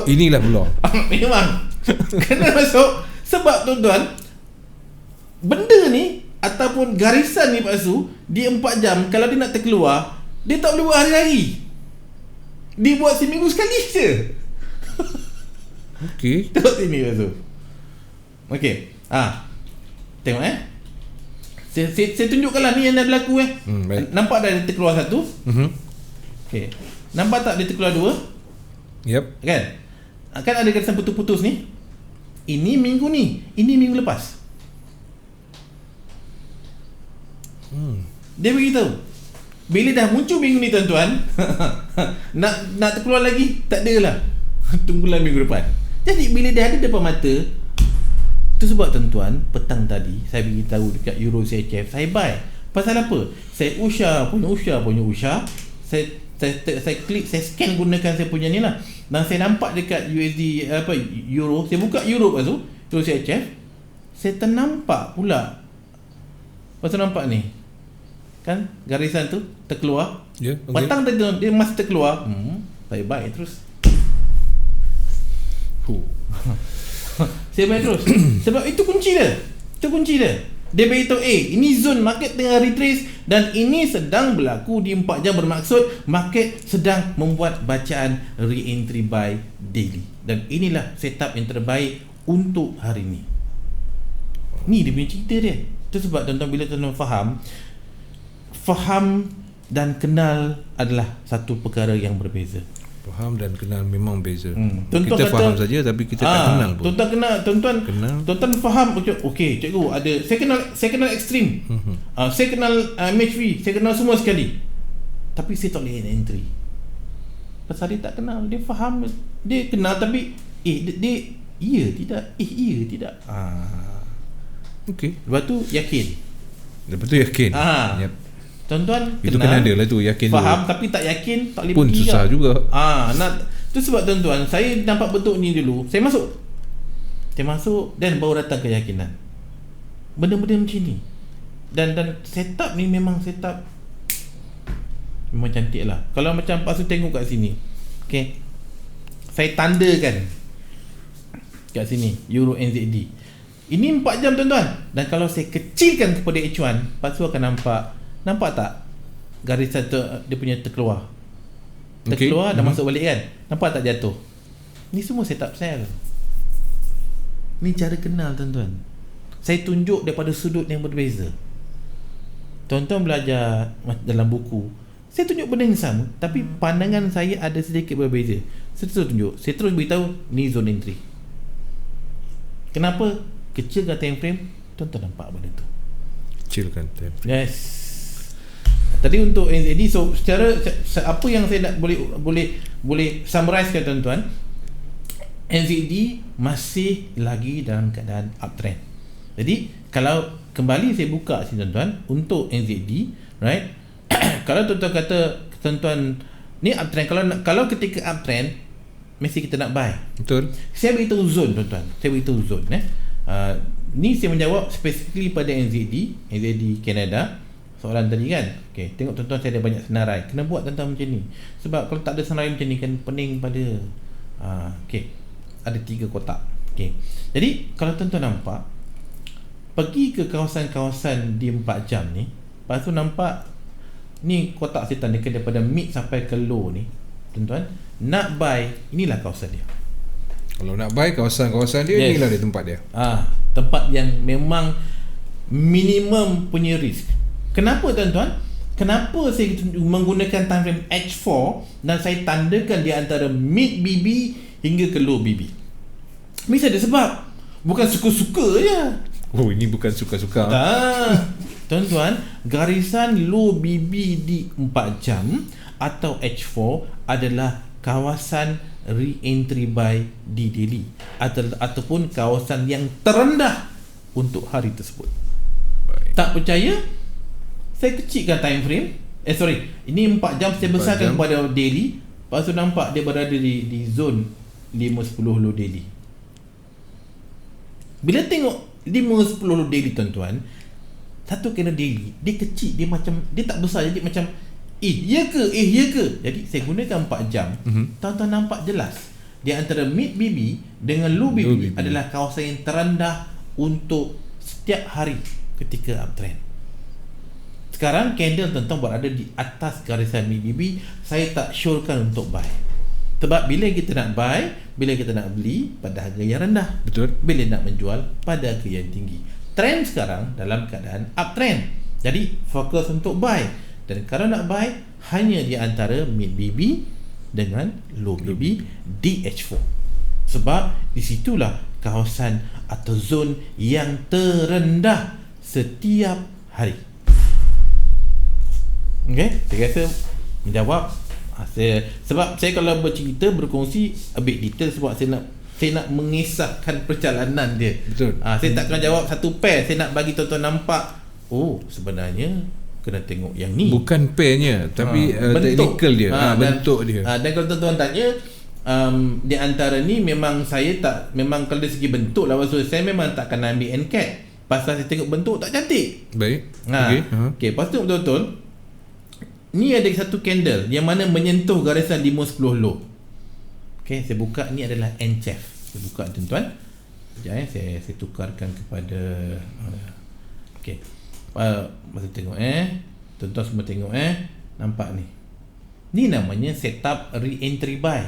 Inilah peluang. Memang kena masuk. Sebab tuan-tuan, benda ni ataupun garisan ni lepas tu di 4 jam, kalau dia nak terkeluar, dia tak boleh buat hari-hari. Dia buat seminggu sekali je. Okey. Tengok sini lepas tu. Okey. Tengok Saya tunjukkanlah ni yang dah berlaku Nampak dah dia terkeluar satu. Okey. Nampak tak dia terkeluar dua? Yep. Kan ada garisan putus-putus ni. Ini minggu ni, ini minggu lepas. Dia beritahu bila dah muncul minggu ni tuan-tuan, nak terkeluar lagi, tak ada lah. Tunggulah minggu depan. Jadi bila dia ada depan mata, tu sebab tuan-tuan, petang tadi saya beritahu dekat Euro CHF, saya buy. Pasal apa? Saya usah. Saya klik, saya scan gunakan saya punya ni lah. Dan saya nampak dekat USD euro, saya buka euro lepas tu, Euro CHF, saya ternampak pula. Lepas tu nampak ni, kan garisan tu terkeluar. Ya, okay. Petang tadi dia masih terkeluar. Saya baik terus. Saya baik terus. Sebab itu kunci dia. Dia beritahu ini zone market tengah retrace dan ini sedang berlaku di 4 jam, bermaksud market sedang membuat bacaan re-entry buy daily. Dan inilah setup yang terbaik untuk hari ni. Ni dia punya cerita dia. Itu sebab tuan-tuan, bila tuan-tuan faham dan kenal adalah satu perkara yang berbeza. Faham dan kenal memang beza. Tuan-tuan Kita kata, faham saja tapi kita tak kenal pun. Tuan-tuan kenal, tuan-tuan faham. Okey, cikgu ada, saya kenal Extreme. Saya kenal MHV, saya kenal semua sekali. Tapi saya tak boleh entry. Pasal dia tak kenal, dia faham, dia kenal tapi dia tidak. Okey. Lepas tu yakin. Yep. Tuan-tuan itu kenal, kena ada lah tu, yakin faham dulu. tapi tak yakin, tak boleh Pun pergi susah juga. Tu sebab tuan-tuan, saya nampak bentuk ni dulu, saya masuk dan baru datang keyakinan. Benda-benda macam ni. Dan setup ni memang cantik lah. Kalau macam Pak Su tengok kat sini, okay, saya tandakan kat sini Euro NZD. Ini 4 jam tuan-tuan. Dan kalau saya kecilkan kepada H1, Pak Su akan nampak tak garisan tu, dia punya terkeluar dan masuk balik kan. Nampak tak jatuh? Ni semua setup sell. Ni cara kenal tuan-tuan. Saya tunjuk daripada sudut yang berbeza. Tuan-tuan belajar dalam buku, saya tunjuk benda yang sama, tapi pandangan saya ada sedikit berbeza. Saya terus beritahu ni zone entry. Kenapa? Kecilkan time frame, tuan-tuan nampak benda tu. Kecilkan time frame. Yes. Tadi untuk NZD, so secara apa yang saya nak boleh summarizekan tuan-tuan, NZD masih lagi dalam keadaan uptrend. Jadi kalau kembali saya buka sini tuan-tuan untuk NZD, right? Kalau tuan-tuan kata tuan-tuan ni uptrend, kalau ketika uptrend mesti kita nak buy. Betul. Saya beritahu zone tuan-tuan. Ni saya menjawab specifically pada NZD Canada. Soalan tadi kan. Okey, tengok tuan-tuan, saya ada banyak senarai. Kena buat tuan-tuan macam ni. Sebab kalau tak ada senarai macam ni kan pening pada okey. Ada 3 kotak. Okey. Jadi kalau tuan-tuan nampak, pergi ke kawasan-kawasan di 4 jam ni, lepas tu nampak ni kotak saya tandakan daripada mid sampai ke low ni. Tuan-tuan, nak buy, inilah kawasan dia. Kalau nak buy kawasan-kawasan dia, inilah dia tempat dia. Tempat yang memang minimum punya risk. Kenapa tuan-tuan? Kenapa saya menggunakan time frame H4 dan saya tandakan di antara mid BB hingga ke low BB? Mesti ada sebab. Bukan suka-suka je. Oh, ini bukan suka-suka. Tuan-tuan, garisan low BB di 4 jam atau H4 adalah kawasan re-entry buy di daily ataupun kawasan yang terendah untuk hari tersebut. Baik. Tak percaya? Saya kecilkan time frame. Ini 4 jam saya besarkan kepada daily. Lepas tu nampak dia berada di zone 5-10 low daily. Bila tengok 5-10 low daily tuan-tuan, satu kena daily, dia kecil, dia tak besar, jadi macam ya ke. Jadi saya gunakan 4 jam. Tuan-tuan nampak jelas di antara mid BB dengan low BB adalah kawasan yang terendah untuk setiap hari ketika uptrend. Sekarang candle tuan-tuan berada di atas garisan mid BB. Saya tak syorkan untuk buy. Sebab bila kita nak buy, bila kita nak beli pada harga yang rendah, betul. Bila nak menjual pada harga yang tinggi. Trend sekarang dalam keadaan uptrend. Jadi fokus untuk buy. Dan kalau nak buy, hanya di antara mid BB dengan low BB di H4. Sebab di situlah kawasan atau zone yang terendah setiap hari. Okay, saya rasa menjawab. Sebab saya kalau bercerita, berkongsi a bit detail, sebab saya nak mengisahkan perjalanan dia. Betul. Saya tak akan jawab satu pair. Saya nak bagi tuan-tuan nampak, sebenarnya kena tengok yang ni. Bukan pairnya, tapi technical dia, bentuk dia. Dan kalau tuan-tuan tanya, di antara ni memang saya tak, memang kalau dari segi bentuk lah, maksud saya memang tak akan ambil NCAT pasal saya tengok bentuk tak cantik. Baik. Okay, lepas tu betul-betul ni ada satu candle yang mana menyentuh garisan 5-10 low. Okay, saya buka, ni adalah NCHEF. Saya buka tuan-tuan. Sekejap saya tukarkan kepada okay. Masa tengok tuan-tuan semua tengok nampak ni. Ni namanya setup re-entry buy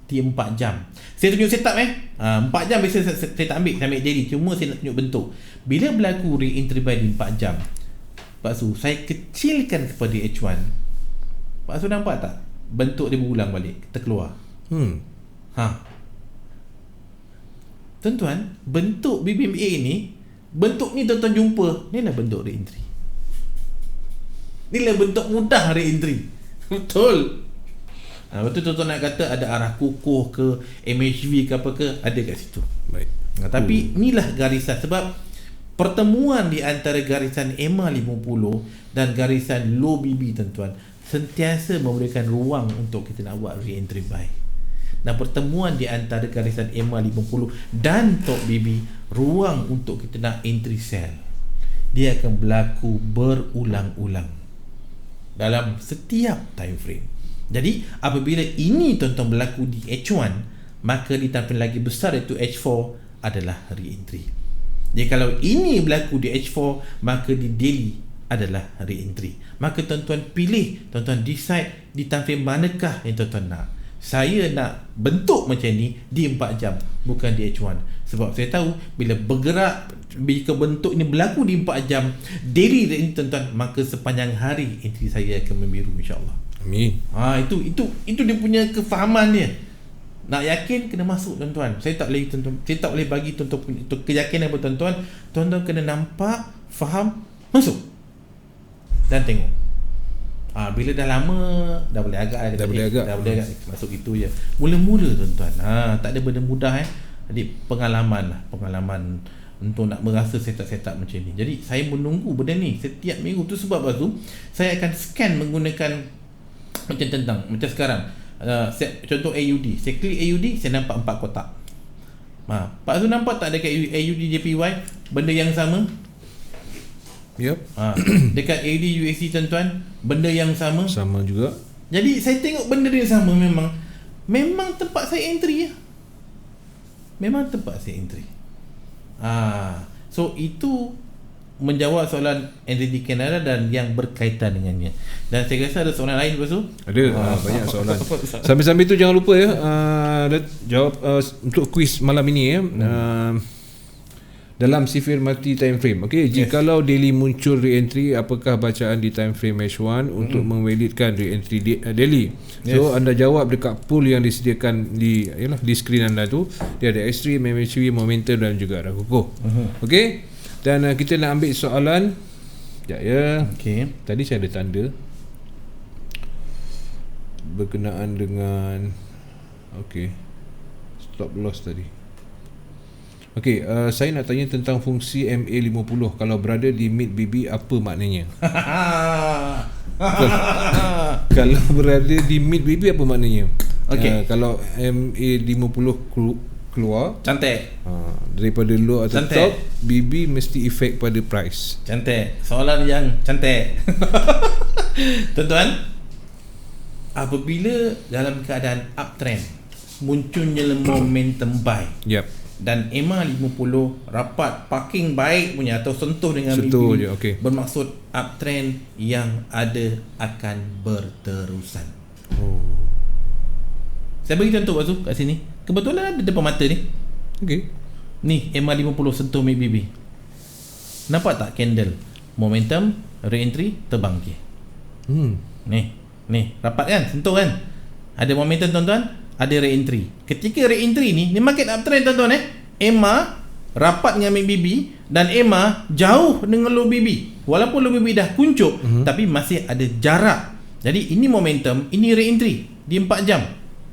di 4 jam. Saya tunjuk setup 4 jam biasa saya tak ambil, saya ambil daily, cuma saya nak tunjuk bentuk. Bila berlaku re-entry buy di 4 jam, Pak Su, saya kecilkan kepada H1. Pak Su nampak tak? Bentuk dia berulang balik, terkeluar. Tuan-tuan, bentuk BBMA ni, bentuk ni tuan-tuan jumpa, ni lah bentuk re-entry. Ni lah bentuk mudah re-entry. Betul. Betul tuan-tuan nak kata ada arah kukuh ke, MHV ke apa ke, ada kat situ. Baik. Tapi inilah garisan, sebab pertemuan di antara garisan EMA 50 dan garisan low BB tuan-tuan sentiasa memberikan ruang untuk kita nak buat re-entry buy. Dan pertemuan di antara garisan EMA 50 dan top BB, ruang untuk kita nak entry sell, dia akan berlaku berulang-ulang dalam setiap time frame. Jadi apabila ini tuan-tuan berlaku di H1, maka di time frame lagi besar iaitu H4 adalah re-entry. Jadi kalau ini berlaku di H4, maka di daily adalah re-entry. Maka tuan-tuan pilih, tuan-tuan decide di time frame manakah yang tuan-tuan nak. Saya nak bentuk macam ni di 4 jam, bukan di H1. Sebab saya tahu bila bergerak, bila bentuk ini berlaku di 4 jam daily ini tuan-tuan, maka sepanjang hari entry saya akan membiru, insya-Allah. Amin. Itu dia punya kefahaman dia. Nak yakin kena masuk tuan-tuan. Saya tak boleh bagi tuan-tuan keyakinan kepada tuan-tuan. Tuan-tuan kena nampak, faham, masuk dan tengok. Bila dah lama dah boleh agak, dah boleh agak masuk itu je. Mula-mula tuan-tuan, tak ada benda mudah Jadi pengalaman untuk nak merasa setup macam ni. Jadi saya menunggu benda ni setiap minggu tu, sebab tu saya akan scan menggunakan macam sekarang. Contoh AUD, saya klik AUD, saya nampak 4 kotak. Pak Su nampak tak dekat AUD JPY benda yang sama? Yep. Dekat AUD USD tuan-tuan, benda yang sama juga. Jadi saya tengok benda dia sama, memang tempat saya entry. Memang tempat saya entry. So itu menjawab soalan entity Canada dan yang berkaitan dengannya. Dan saya rasa ada soalan lain lepas tu? Ada, banyak soalan. Sambil-sambil tu jangan lupa jawab untuk kuis malam ini dalam sifir mati time frame. Okey, jikalau daily muncul re-entry, apakah bacaan di time frame H1 untuk memvalidkan re-entry daily? So anda jawab dekat pool yang disediakan di skrin anda tu. Dia ada extreme, MHV, momentum dan juga arah kukuh. Okey. Dan kita nak ambil soalan. Sekejap ya. Okey. Tadi saya ada tanda berkenaan dengan stop loss tadi. Okey, saya nak tanya tentang fungsi MA50 kalau berada di mid BB, apa maknanya? Kalau berada di mid BB apa maknanya? Okey. Kalau MA50 keluar cantik, daripada low atau cantik, top, BB mesti efek pada price. Cantik. Soalan yang cantik. Tuan-tuan, apabila dalam keadaan uptrend munculnya momentum buy, dan EMA 50 rapat parking baik punya atau sentuh dengan BB, bermaksud uptrend yang ada akan berterusan. Saya bagi contoh waktu kat sini. Kebetulan ada depan mata ni. Ni EMA 50 sentuh BB. Nampak tak candle? Momentum, re-entry, terbang ke. Ni rapat kan? Sentuh kan? Ada momentum tuan-tuan, ada re-entry. Ketika re-entry ni market uptrend tuan-tuan EMA rapat dengan BB dan EMA jauh dengan low BB. Walaupun low BB dah kuncup, tapi masih ada jarak. Jadi ini momentum, ini re-entry di 4 jam.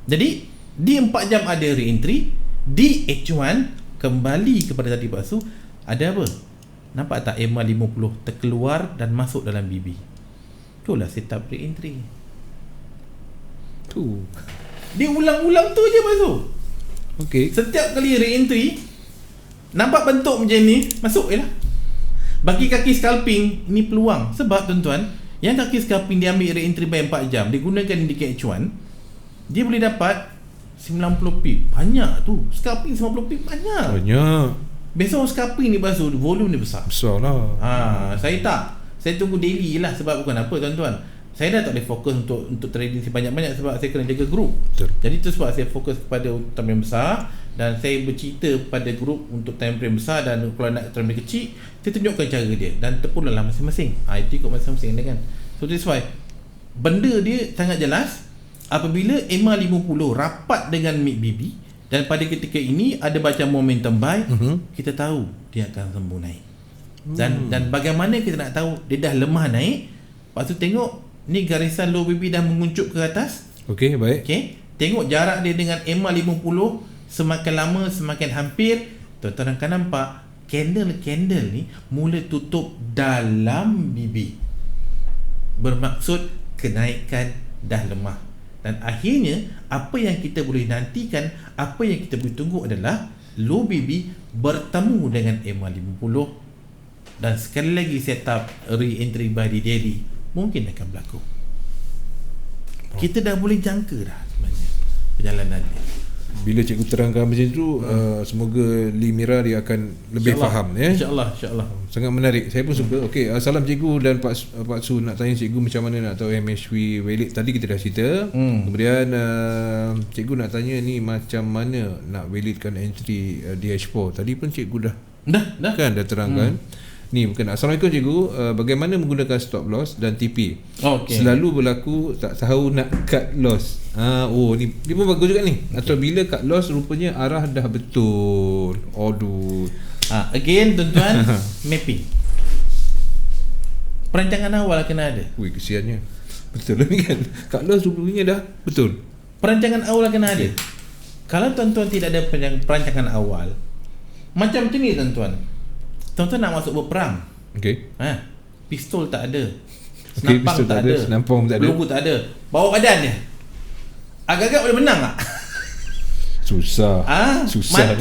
Jadi di 4 jam ada re-entry, di H1 kembali kepada tadi Pak Su, ada apa? Nampak tak EMA 50 terkeluar dan masuk dalam BB. Itulah setup re-entry. Dia ulang-ulang tu je masuk. Okey. Setiap kali re-entry nampak bentuk macam ni, masuk je lah. Bagi kaki scalping ni peluang. Sebab tuan-tuan, yang kaki scalping dia ambil re-entry by 4 jam, dia gunakan indicate H1, dia boleh dapat 90 pip. Banyak tu. Scalping 90 pip banyak. Besok scalping ni basuh, volume ni besar. Besar lah. Saya tak. Saya tunggu daily lah. Sebab bukan apa tuan-tuan, saya dah tak boleh fokus untuk trading sebanyak-banyak sebab saya kena jaga grup. Betul. Jadi tu sebab saya fokus kepada time frame besar, dan saya bercerita pada grup untuk time frame besar, dan kalau nak time frame kecil, saya tunjukkan cara dia dan terpulang lah masing-masing. Itu ikut masing-masing dia kan. So that's why benda dia sangat jelas. Apabila EMA 50 rapat dengan MACD dan pada ketika ini ada macam momentum buy, kita tahu dia akan sambung naik. Dan bagaimana kita nak tahu dia dah lemah naik? Lepas tu tengok ni garisan low BB dah menguncup ke atas. Okey, baik. Okey, tengok jarak dia dengan EMA 50 semakin lama semakin hampir. Tuan-tuan akan nampak candle ni mula tutup dalam BB. Bermaksud kenaikan dah lemah. Dan akhirnya apa yang kita boleh nantikan, apa yang kita boleh tunggu adalah low BB bertemu dengan EMA 50 dan sekali lagi setup re-entry buy di daily mungkin akan berlaku. Kita dah boleh jangka dah sebenarnya perjalanan dia. Bila cikgu terangkan macam tu, semoga Lee Mira dia akan lebih faham ya. InsyaAllah. Sangat menarik. Saya pun suka. Okey, salam cikgu dan Pak Su, nak tanya cikgu macam mana nak tahu MHV valid. Tadi kita dah cerita. Kemudian cikgu nak tanya ni macam mana nak validkan entry DH4. Tadi pun cikgu dah kan dah terangkan. Ni bukan. Assalamualaikum cikgu, bagaimana menggunakan stop loss dan TP? Selalu berlaku tak tahu nak cut loss. Ni pun bagus juga ni. Atau bila cut loss rupanya arah dah betul. Aduh. Again tuan-tuan, mapping. Perancangan awal kena ada. Kesiannya. Betul lah ni kan. Cut loss rupanya dah betul. Perancangan awal kena ada. Kalau tuan-tuan tidak ada perancangan awal, macam ni tuan-tuan. Tuan-tuan nak masuk berperang. Okey. Pistol tak ada. Senampang tak ada. Senampang tak ada. Peluru tak ada. Bawa badan dia. Agak-agak boleh menang tak? Susah. Susah.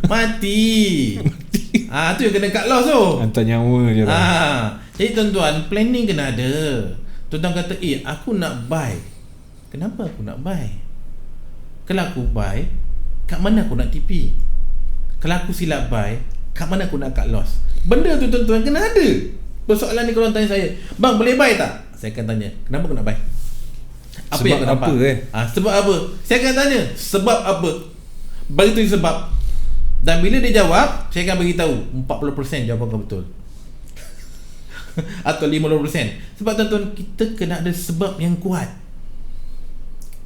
Mati. Tu yang kena cut loss tu. Hantar nyawa je lah. Jadi tuan-tuan, planning kena ada. Tuan-tuan kata, aku nak buy. Kenapa aku nak buy? Kalau aku buy, kat mana aku nak TP? Kalau aku silap buy, kat mana aku nak cut loss? Benda tu tuan-tuan kena ada. Persoalan ni kalau tanya saya, bang boleh buy tak? Saya akan tanya, kenapa aku nak buy? Apa sebab yang aku apa nampak? Sebab apa? Saya akan tanya, sebab apa? Bagi tu sebab. Dan bila dia jawab, saya akan bagi tahu 40% jawapan kau betul. Atau 50%. Sebab tuan-tuan, kita kena ada sebab yang kuat.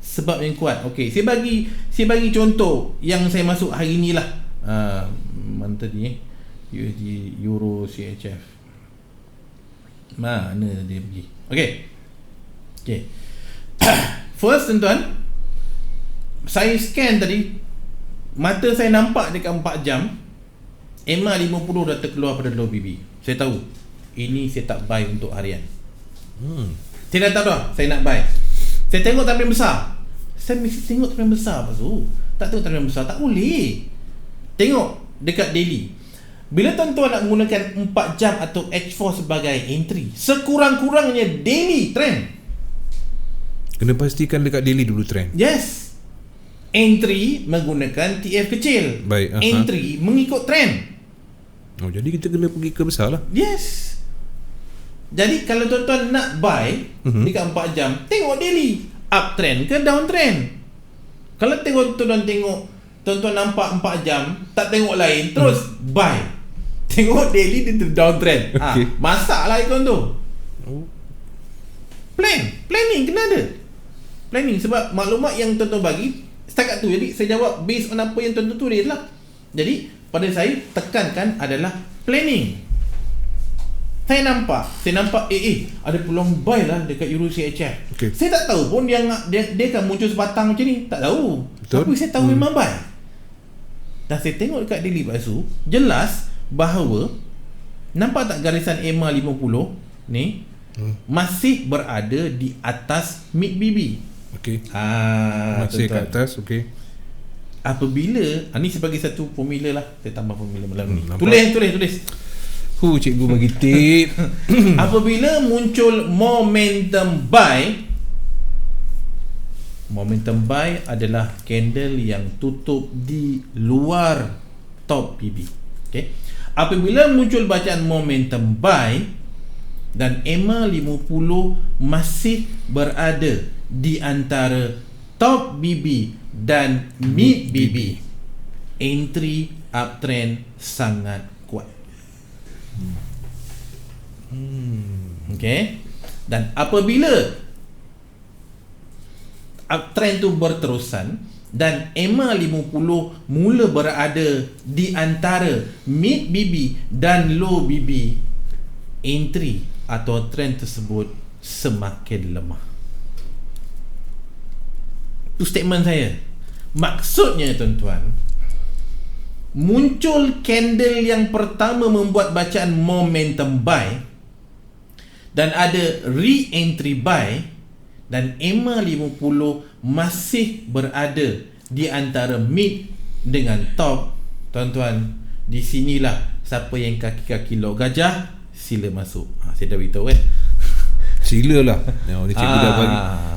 Sebab yang kuat. Okey, saya bagi contoh yang saya masuk hari ni lah. Mana tadi USD Euro CHF. Mana dia pergi? Okey. First tuan-tuan, saya scan tadi, mata saya nampak dekat 4 jam EMA 50 dah terkeluar pada low BB. Saya tahu ini saya tak buy untuk harian. Saya dah tahu dah saya nak buy. Saya tengok time frame besar. Saya mesti tengok time frame besar. Tak tengok time frame besar tak boleh. Tengok dekat daily. Bila tuan-tuan nak menggunakan 4 jam atau H4 sebagai entry, sekurang-kurangnya daily trend. Kena pastikan dekat daily dulu trend. Yes. Entry menggunakan TF kecil. Baik. Entry mengikut trend. Jadi kita kena pergi ke besar lah. Yes. Jadi kalau tuan-tuan nak buy dekat 4 jam, tengok daily, uptrend ke downtrend. Kalau tuan-tuan nampak 4 jam, tak tengok lain, terus buy. Tengok daily dia downtrend. Masak lah ikon tu. Planning kena ada. Planning sebab maklumat yang tuan-tuan bagi setakat tu. Jadi saya jawab based on apa yang tuan-tuan tulis lah. Jadi pada saya tekankan adalah planning. Saya nampak ada peluang buy lah dekat Euro CHF. Saya tak tahu pun dia akan muncul sebatang macam ni. Tak tahu. Betul? Tapi saya tahu memang buy. Dan saya tengok dekat daily Paksu, jelas bahawa nampak tak garisan EMA 50 ni masih berada di atas mid BB. Okey. Masih tuan-tuan. kat atas. Okey. Apabila ni sebagai satu formula lah, saya tambah formula malam ni. nampak. Tulis. Cikgu bagi tip. Apabila muncul momentum buy adalah candle yang tutup di luar top PB. Okey. Apabila muncul bacaan momentum buy dan EMA 50 masih berada di antara top BB dan mid BB, entry uptrend sangat kuat. Okey. Dan apabila uptrend tu berterusan dan EMA 50 mula berada di antara mid BB dan low BB, entry atau trend tersebut semakin lemah. Itu statement saya. Maksudnya tuan-tuan, muncul candle yang pertama membuat bacaan momentum buy dan ada re-entry buy dan EMA 50 masih berada di antara mid dengan top, tuan-tuan, di sinilah siapa yang kaki-kaki log gajah sila masuk. Saya dah beritahu kan. Silalah.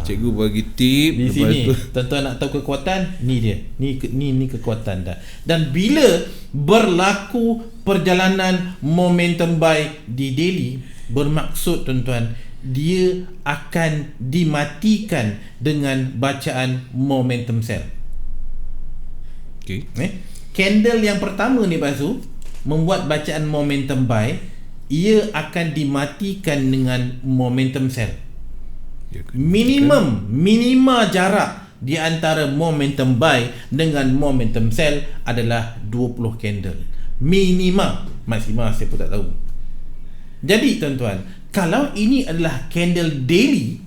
Cikgu bagi tip. Di sini tuan-tuan nak tahu kekuatan, ni dia. Ni kekuatan dah. Dan bila berlaku perjalanan momentum buy di daily, bermaksud tuan-tuan, dia akan dimatikan dengan bacaan momentum sell. Okey. Candle yang pertama ni Basu membuat bacaan momentum buy, ia akan dimatikan dengan momentum sell. Minima jarak di antara momentum buy dengan momentum sell adalah 20 candle. Minima, maksima saya pun tak tahu. Jadi tuan-tuan, kalau ini adalah candle daily,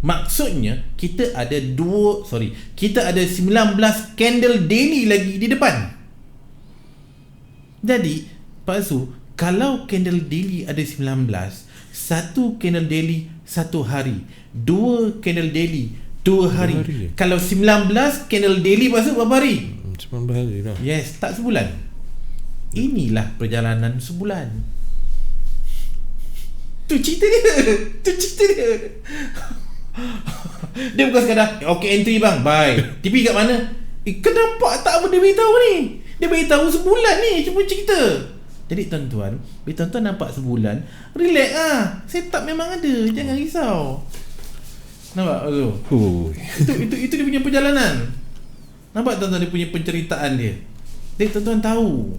maksudnya kita ada 19 candle daily lagi di depan. Jadi Pak Su, kalau candle daily ada 19, satu candle daily satu hari, dua candle daily 2 hari. Kalau 19 candle daily Pak Su berapa hari? 19 hari dah. Yes, tak sebulan. Inilah perjalanan sebulan. Tu cerita dia. Dia bukan sekadar okay entry bang, bye. TV kat mana? Kenapa tak dia beritahu ni? Dia beritahu sebulan ni cuma cerita. Jadi tuan-tuan, bila tuan-tuan nampak sebulan, relax lah. Setup memang ada, jangan risau. Nampak tu? Itu dia punya perjalanan. Nampak tuan-tuan dia punya penceritaan dia. Jadi tuan-tuan tahu.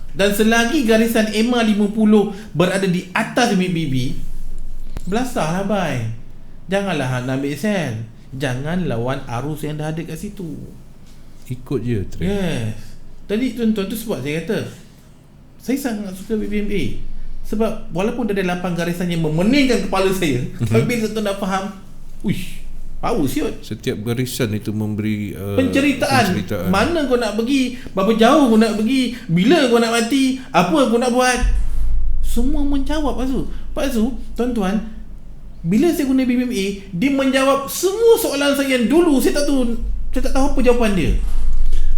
Dan selagi garisan EMA 50 berada di atas BB, belasahlah buy. Janganlah nak ambil sell. Jangan lawan arus yang dah ada kat situ. Ikut je trend. Yes. Tadi tuan-tuan, tu sebab saya kata saya sangat suka BBMA. Sebab walaupun ada 8 garisan yang memeningkan kepala saya, tapi bila tuan-tuan dah faham, uish, power siot. Setiap garisan itu memberi penceritaan. Mana kau nak pergi, berapa jauh kau nak pergi, bila kau nak mati, apa kau nak buat, semua menjawab. Pak Su, tuan-tuan, bila saya guna BBMA, dia menjawab semua soalan saya yang dulu saya tak tahu apa jawapan dia.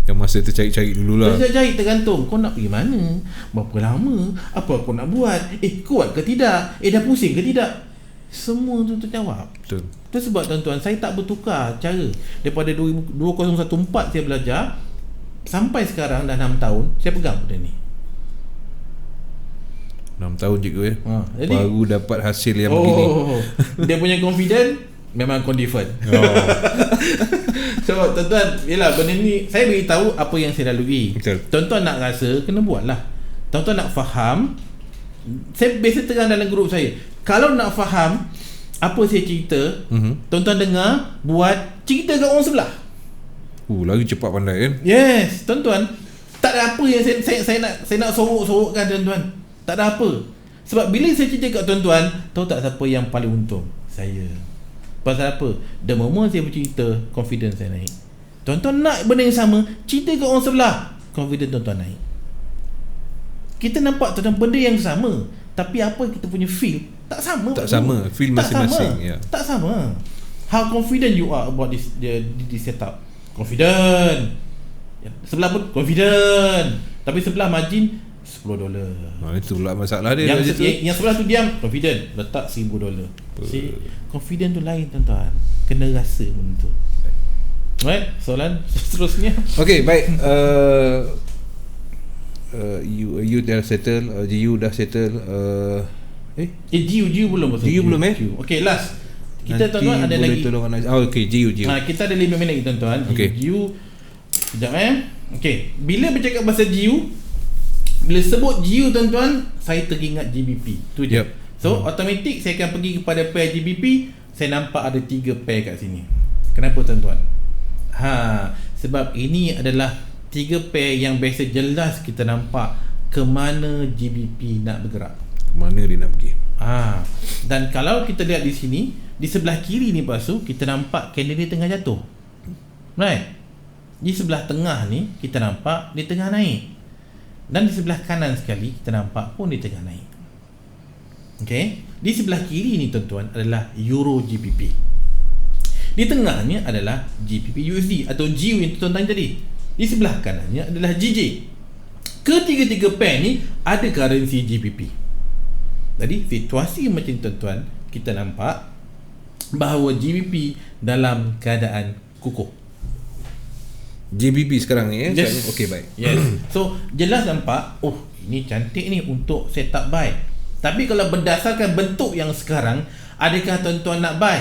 Yang masa tercari-cari dululah. Tercari, tergantung kau nak pergi mana, berapa lama, apa kau nak buat, kuat ke tidak, dah pusing ke tidak. Semua tu terjawab. Betul. Itu sebab tuan-tuan, saya tak bertukar cara. Daripada 2014 saya belajar sampai sekarang dah 6 tahun saya pegang benda ni. 6 tahun cikgu jadi, baru dapat hasil yang begini. Dia punya confident memang confident. So tuan-tuan, yelah, benda ni saya beritahu apa yang saya lalui. Betul. Tuan-tuan nak rasa, kena buat lah. Tuan-tuan nak faham. Saya biasa terang dalam grup saya, kalau nak faham apa saya cerita, tuan-tuan dengar, buat, cerita kat orang sebelah. Lagi cepat pandai kan. Yes, tuan-tuan, tak ada apa yang saya nak sorok-sorokkan tuan-tuan. Tak ada apa. Sebab bila saya cerita kat tuan-tuan, tahu tak siapa yang paling untung? Saya. Pasal apa? The moment saya bercerita, confidence saya naik. Tuan-tuan nak benda yang sama, cerita kat orang sebelah, confidence tuan-tuan naik. Kita nampak tuan-tuan benda yang sama, tapi apa kita punya feel tak sama. Tak sama, feel masing-masing. Tak sama. How confident you are about this setup? Confident. Sebelah pun confident. Tapi sebelah margin $10. Itu pula masalah dia. Yang sebelah tu diam, confident, letak $1,000. Si confident tu lain tuan-tuan. Kena rasa benda tu. Right? Soalan seterusnya. Okay, baik. You dah settle, GU dah settle. GU belum. GU belum Okay, last. Kita tuan-tuan ada lagi. Okay, GU. Kita ada 5 minit lagi tuan-tuan. Okay. GU. Sekejap Okay, bila bercakap pasal GU, bila sebut GU tuan-tuan, saya teringat GBP. Tu je. So automatik saya akan pergi kepada pair GBP. Saya nampak ada 3 pair kat sini. Kenapa tuan-tuan? Sebab ini adalah 3 pair yang biasa jelas kita nampak ke mana GBP nak bergerak, ke mana dia nak pergi. Dan kalau kita lihat di sini, di sebelah kiri ni pasu, kita nampak candle ni tengah jatuh. Right? Di sebelah tengah ni kita nampak dia tengah naik. Dan di sebelah kanan sekali kita nampak pun dia tengah naik. Okay? Di sebelah kiri ni tuan-tuan adalah Euro GBP. Di tengahnya adalah GBP USD atau GU yang tuan-tuan tadi. Di sebelah kanannya adalah GJ. Ketiga-tiga pair ni ada currency GBP. Jadi situasi macam tuan-tuan, kita nampak bahawa GBP dalam keadaan kukuh. GBP sekarang ni Yes. Okay, baik. Yes. So jelas nampak, ini cantik ni untuk setup buy. Tapi kalau berdasarkan bentuk yang sekarang, adakah tuan-tuan nak buy?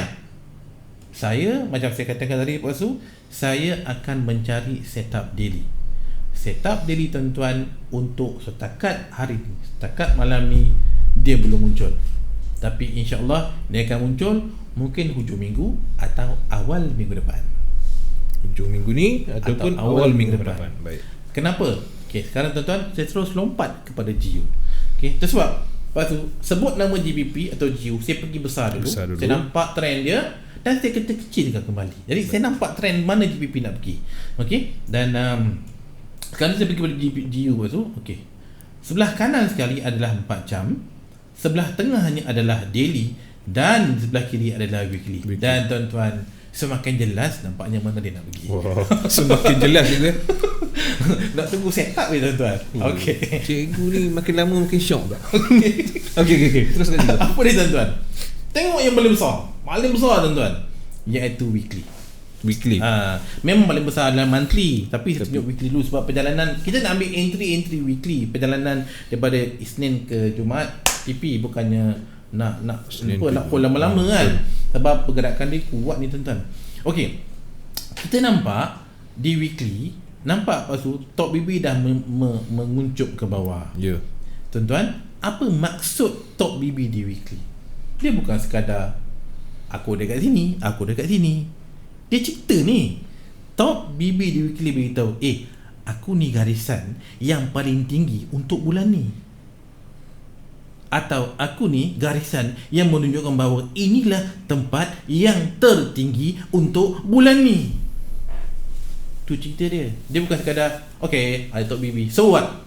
Saya, macam saya katakan tadi Pak Su, saya akan mencari setup daily. Setup daily tuan-tuan untuk setakat hari ni, setakat malam ni dia belum muncul. Tapi insya-Allah dia akan muncul mungkin hujung minggu atau awal minggu depan. Hujung minggu ni ataupun awal minggu depan. Baik. Kenapa? Okay, sekarang tuan-tuan saya terus lompat kepada GU. Okay, itu sebab lepas tu sebut nama GBP atau GU, saya pergi besar dulu. Saya nampak trend dia dan saya kecilkan kembali. Jadi saya nampak trend mana GBP nak pergi. Okay, dan sekarang saya pergi kepada GU lepas tu. Okay, sebelah kanan sekali adalah 4 jam, sebelah tengahnya adalah daily dan sebelah kiri adalah weekly. Dan tuan-tuan, semakin jelas nampaknya mana dia nak pergi. Semakin jelas juga. Nak tunggu set up je tuan-tuan. Okey. Cikgu ni makin lama makin syok tak? Okey. Teruskan juga. Apa dia tuan-tuan? Tengok yang paling besar. Paling besar tuan-tuan, iaitu weekly. Memang paling besar adalah monthly, tapi saya tunjuk weekly dulu sebab perjalanan kita nak ambil entry weekly, perjalanan daripada Isnin ke Jumaat TP, bukannya nak hold lama-lama kan. Sebab pergerakan dia kuat ni tuan-tuan. Okey. Kita nampak di weekly, nampak lepas tu top BB dah menguncup ke bawah. Ya. Tuan-tuan, apa maksud top BB di weekly? Dia bukan sekadar aku dekat sini, aku dekat sini. Dia cerita ni. Top BB di weekly beritahu, aku ni garisan yang paling tinggi untuk bulan ni. Atau aku ni garisan yang menunjukkan bahawa inilah tempat yang tertinggi untuk bulan ni. Tu cerita dia. Dia bukan sekadar ada top BB, so what?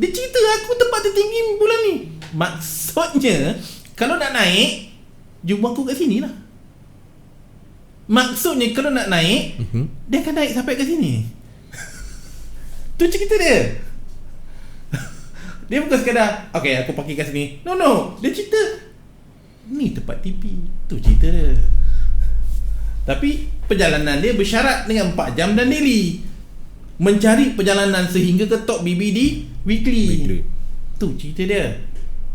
Dia cerita aku tempat tertinggi bulan ni. Maksudnya kalau nak naik, jumpa aku kat sini lah. Maksudnya kalau nak naik, dia akan naik sampai kat sini. Tu cerita dia. Dia bukan sekadar aku parking kat sini. No. Dia cerita ni tempat TP. Tu cerita dia. Tapi perjalanan dia bersyarat dengan 4 jam dan daily. Mencari perjalanan sehingga ke top BB di weekly. Tu cerita dia.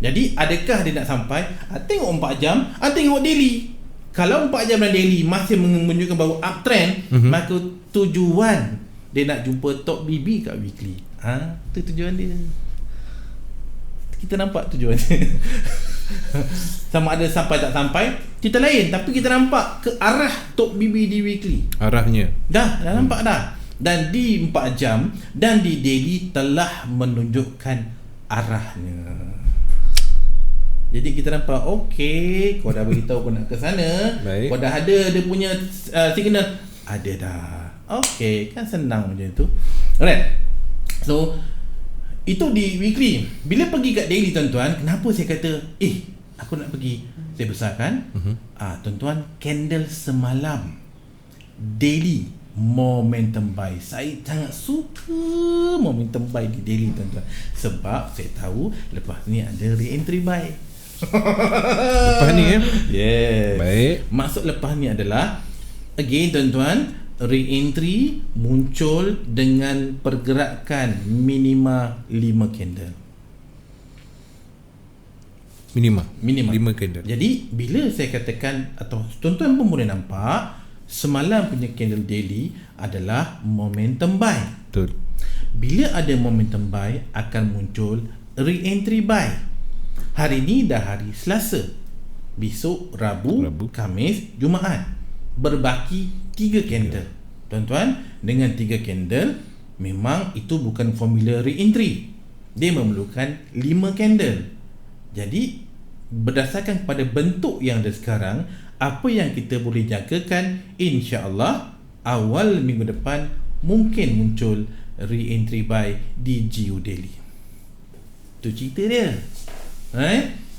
Jadi adakah dia nak sampai tengok 4 jam, tengok daily. Kalau 4 jam dan daily masih menunjukkan bahawa uptrend, maka tujuan dia nak jumpa top BB kat weekly. Tu tujuan dia. Kita nampak tujuan dia. Sama ada sampai tak sampai, kita lain, tapi kita nampak ke arah top BB di weekly. Arahnya Dah nampak dah. Dan di 4 jam dan di daily telah menunjukkan arahnya. Jadi kita nampak kau dah beritahu kau nak ke sana. Baik. Kau dah ada dia punya signal. Ada dah. Kan senang macam tu. Alright. So itu di weekly. Bila pergi kat daily tuan-tuan, kenapa saya kata aku nak pergi? saya besarkan. Tuan-tuan, candle semalam daily momentum buy. Saya sangat suka momentum buy di daily, tuan-tuan, sebab saya tahu lepas ni ada re-entry buy. Lepas ni Yes. Baik. Maksud lepas ni adalah, again tuan-tuan, re-entry muncul dengan pergerakan minima 5 candle. Minima 5 Minima. candle. Jadi bila saya katakan, atau tuan-tuan pun boleh nampak, semalam punya candle daily adalah momentum buy. Betul. Bila ada momentum buy, akan muncul re-entry buy. Hari ni dah hari Selasa, besok Rabu. Khamis, Jumaat, berbaki 3 candle. Tuan-tuan, dengan 3 candle, memang itu bukan formula re-entry. Dia memerlukan 5 candle. Jadi berdasarkan kepada bentuk yang ada sekarang, apa yang kita boleh jangkakan, insya-Allah awal minggu depan mungkin muncul re-entry buy di GU Daily. Itu cerita dia.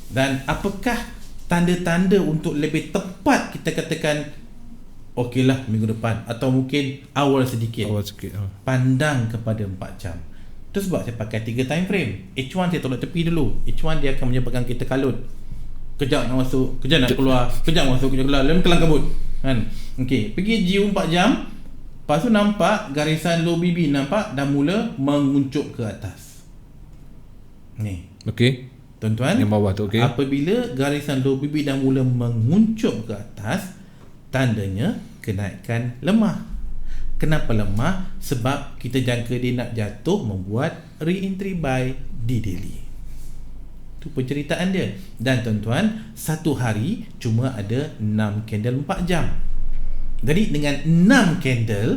Dan apakah tanda-tanda untuk lebih tepat kita katakan okeylah minggu depan, atau mungkin awal sedikit. Pandang kepada 4 jam. Itu sebab saya pakai 3 time frame. H1 saya tolak tepi dulu. H1 dia akan menyebabkan kita kalut. Kejap nak masuk, kejap nak keluar, kejap masuk, kejap keluar, lalu kelang kabut. Okey, pergi GU 4 jam. Lepas tu nampak garisan low BB nampak dah mula menguncup ke atas. Ni. Okey. Tuan-tuan, yang bawah tu, okey. Apabila garisan low BB dah mula menguncup ke atas, tandanya kenaikan lemah. Kenapa lemah? Sebab kita jangka dia nak jatuh, membuat re-entry buy di daily. Itu penceritaan dia. Dan tuan-tuan, satu hari cuma ada 6 candle 4 jam. Jadi dengan 6 candle,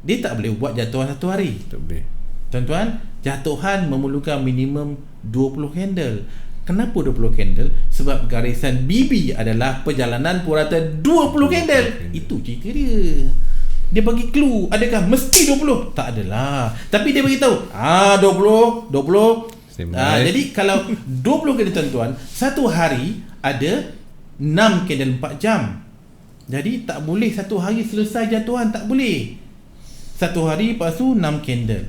dia tak boleh buat jatuhan satu hari. Tak boleh. Tuan-tuan, jatuhan memerlukan minimum 20 candle. Kenapa 20 candle? Sebab garisan BB adalah perjalanan purata 20 candle. Itu cerita dia. Dia bagi clue, adakah mesti 20? Tak adalah. Tapi dia bagi tahu, 20. Jadi kalau 20 candle tuan-tuan, satu hari ada 6 candle 4 jam. Jadi tak boleh satu hari selesai jatuhan, tak boleh. Satu hari lepas tu 6 candle.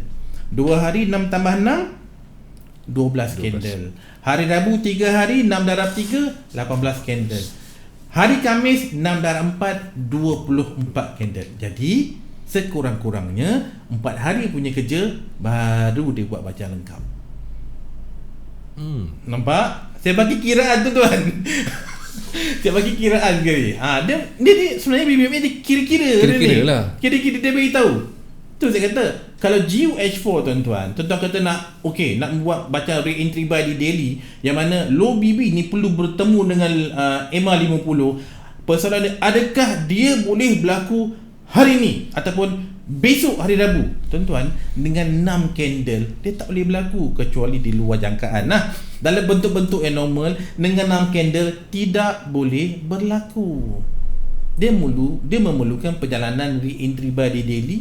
2 hari 6 tambah 6 12 candle. Hari Rabu 3 hari 6 darab 3 18 candle. Hari Khamis 6 darab 4 24 candle. Jadi sekurang-kurangnya 4 hari punya kerja baru dia buat bacaan lengkap. Nampak? Saya bagi kiraan tuan-tuan. Saya bagi kiraan ke dia sebenarnya BBM dia kira-kira lah. Kira-kira dia bagi tahu. Tu saya kata, kalau GUH4 tuan-tuan kata nak buat baca re-entry buy di daily, yang mana low BB ni perlu bertemu dengan MA50. Persoalan dia, adakah dia boleh berlaku hari ni ataupun besok hari Rabu? Tuan-tuan, dengan 6 candle dia tak boleh berlaku kecuali di luar jangkaan. Dalam bentuk-bentuk yang normal, dengan 6 candle tidak boleh berlaku. Dia memerlukan perjalanan re-entry buy di daily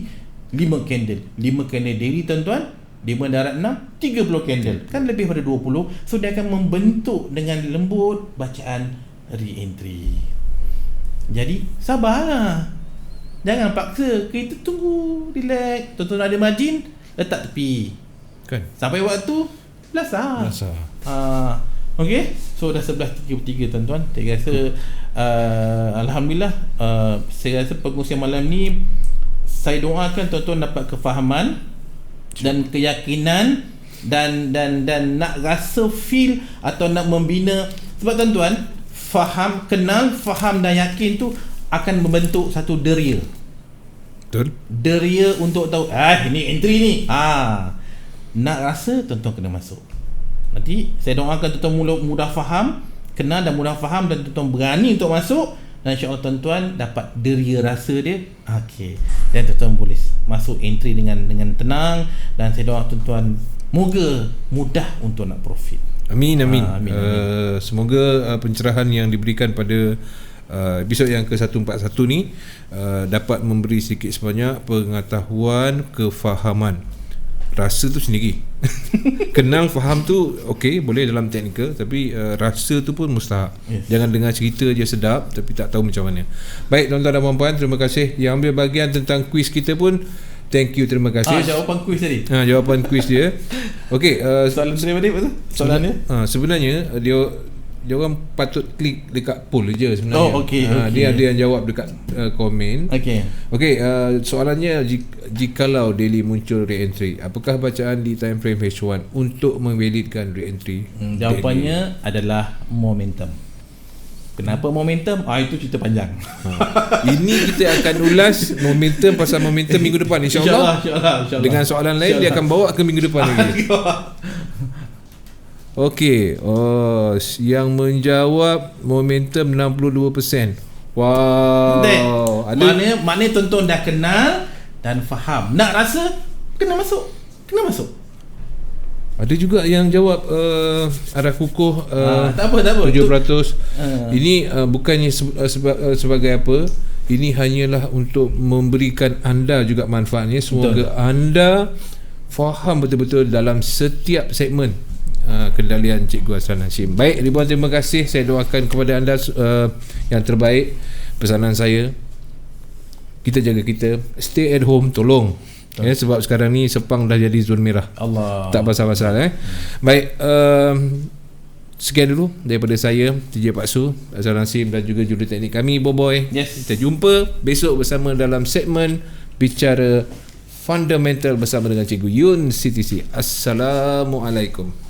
5 candle. 5 candle daily tuan-tuan, 5 darab 6 30 candle. Kan lebih pada 20. So dia akan membentuk dengan lembut bacaan re-entry. Jadi sabarlah. Jangan paksa. Kita tunggu, relax. Tuan-tuan ada margin, letak tepi. Kan? Sampai waktu belasah. Okey. So dah 11.33 tuan-tuan. Saya rasa alhamdulillah, saya rasa pengurusan malam ni, saya doakan tuan-tuan dapat kefahaman dan keyakinan dan nak rasa feel atau nak membina. Sebab tuan-tuan, kenal, faham dan yakin tu akan membentuk satu deria. Betul. Deria untuk tahu ini entry ni. Nak rasa tuan-tuan kena masuk. Nanti saya doakan tuan-tuan mudah faham, kenal dan mudah faham, dan tuan-tuan berani untuk masuk. Dan insya-Allah tuan-tuan dapat deria rasa dia. Okey. Dan tuan-tuan boleh masuk entry dengan tenang, dan saya doa tuan-tuan moga mudah untuk nak profit. Amin. Semoga pencerahan yang diberikan pada episod yang ke-141 ni dapat memberi sedikit sebanyak pengetahuan, kefahaman rasa tu sendiri. Kenal, faham tu okey, boleh dalam teknikal, tapi rasa tu pun mustahak. Jangan dengar cerita je sedap tapi tak tahu macam mana. Baik tuan-tuan dan puan-puan, terima kasih yang ambil bahagian tentang kuis kita pun. Thank you, terima kasih. Jawapan kuis tadi. Jawapan kuis dia. Okey, soalan tadi apa tu? Soalannya? Sebenarnya dia orang patut klik dekat poll je sebenarnya. Okey. Dia ada yang jawab dekat komen. Okey, soalannya jikalau daily muncul re-entry, apakah bacaan di time frame H1 untuk memvalidkan re-entry? Jawapannya adalah momentum. Kenapa momentum? Itu cerita panjang. Ini kita akan ulas momentum pasal momentum minggu depan, insya-Allah. Dengan soalan lain dia akan bawa ke minggu depan lagi. Okey, yang menjawab momentum 62%. Wow. Maknanya tonton dah kenal dan faham. Nak rasa kena masuk. Ada juga yang jawab arah kukuh tak apa 7%. Ini bukannya sebagai apa. Ini hanyalah untuk memberikan anda juga manfaatnya. Semoga anda faham betul-betul dalam setiap segmen kendalian Cikgu Azlan Hashim. Baik, ribuan terima kasih. Saya doakan kepada anda yang terbaik. Pesanan saya, kita jaga kita, stay at home, tolong. Sebab sekarang ni Sepang dah jadi zon merah. Allah. Tak pasal-pasal. Baik, sekian dulu daripada saya, TJ Pak Su, Azlan Hashim dan juga juruteknik kami Boboy. Kita jumpa besok bersama dalam segmen Bicara Fundamental bersama dengan Cikgu Yun CTC. Assalamualaikum.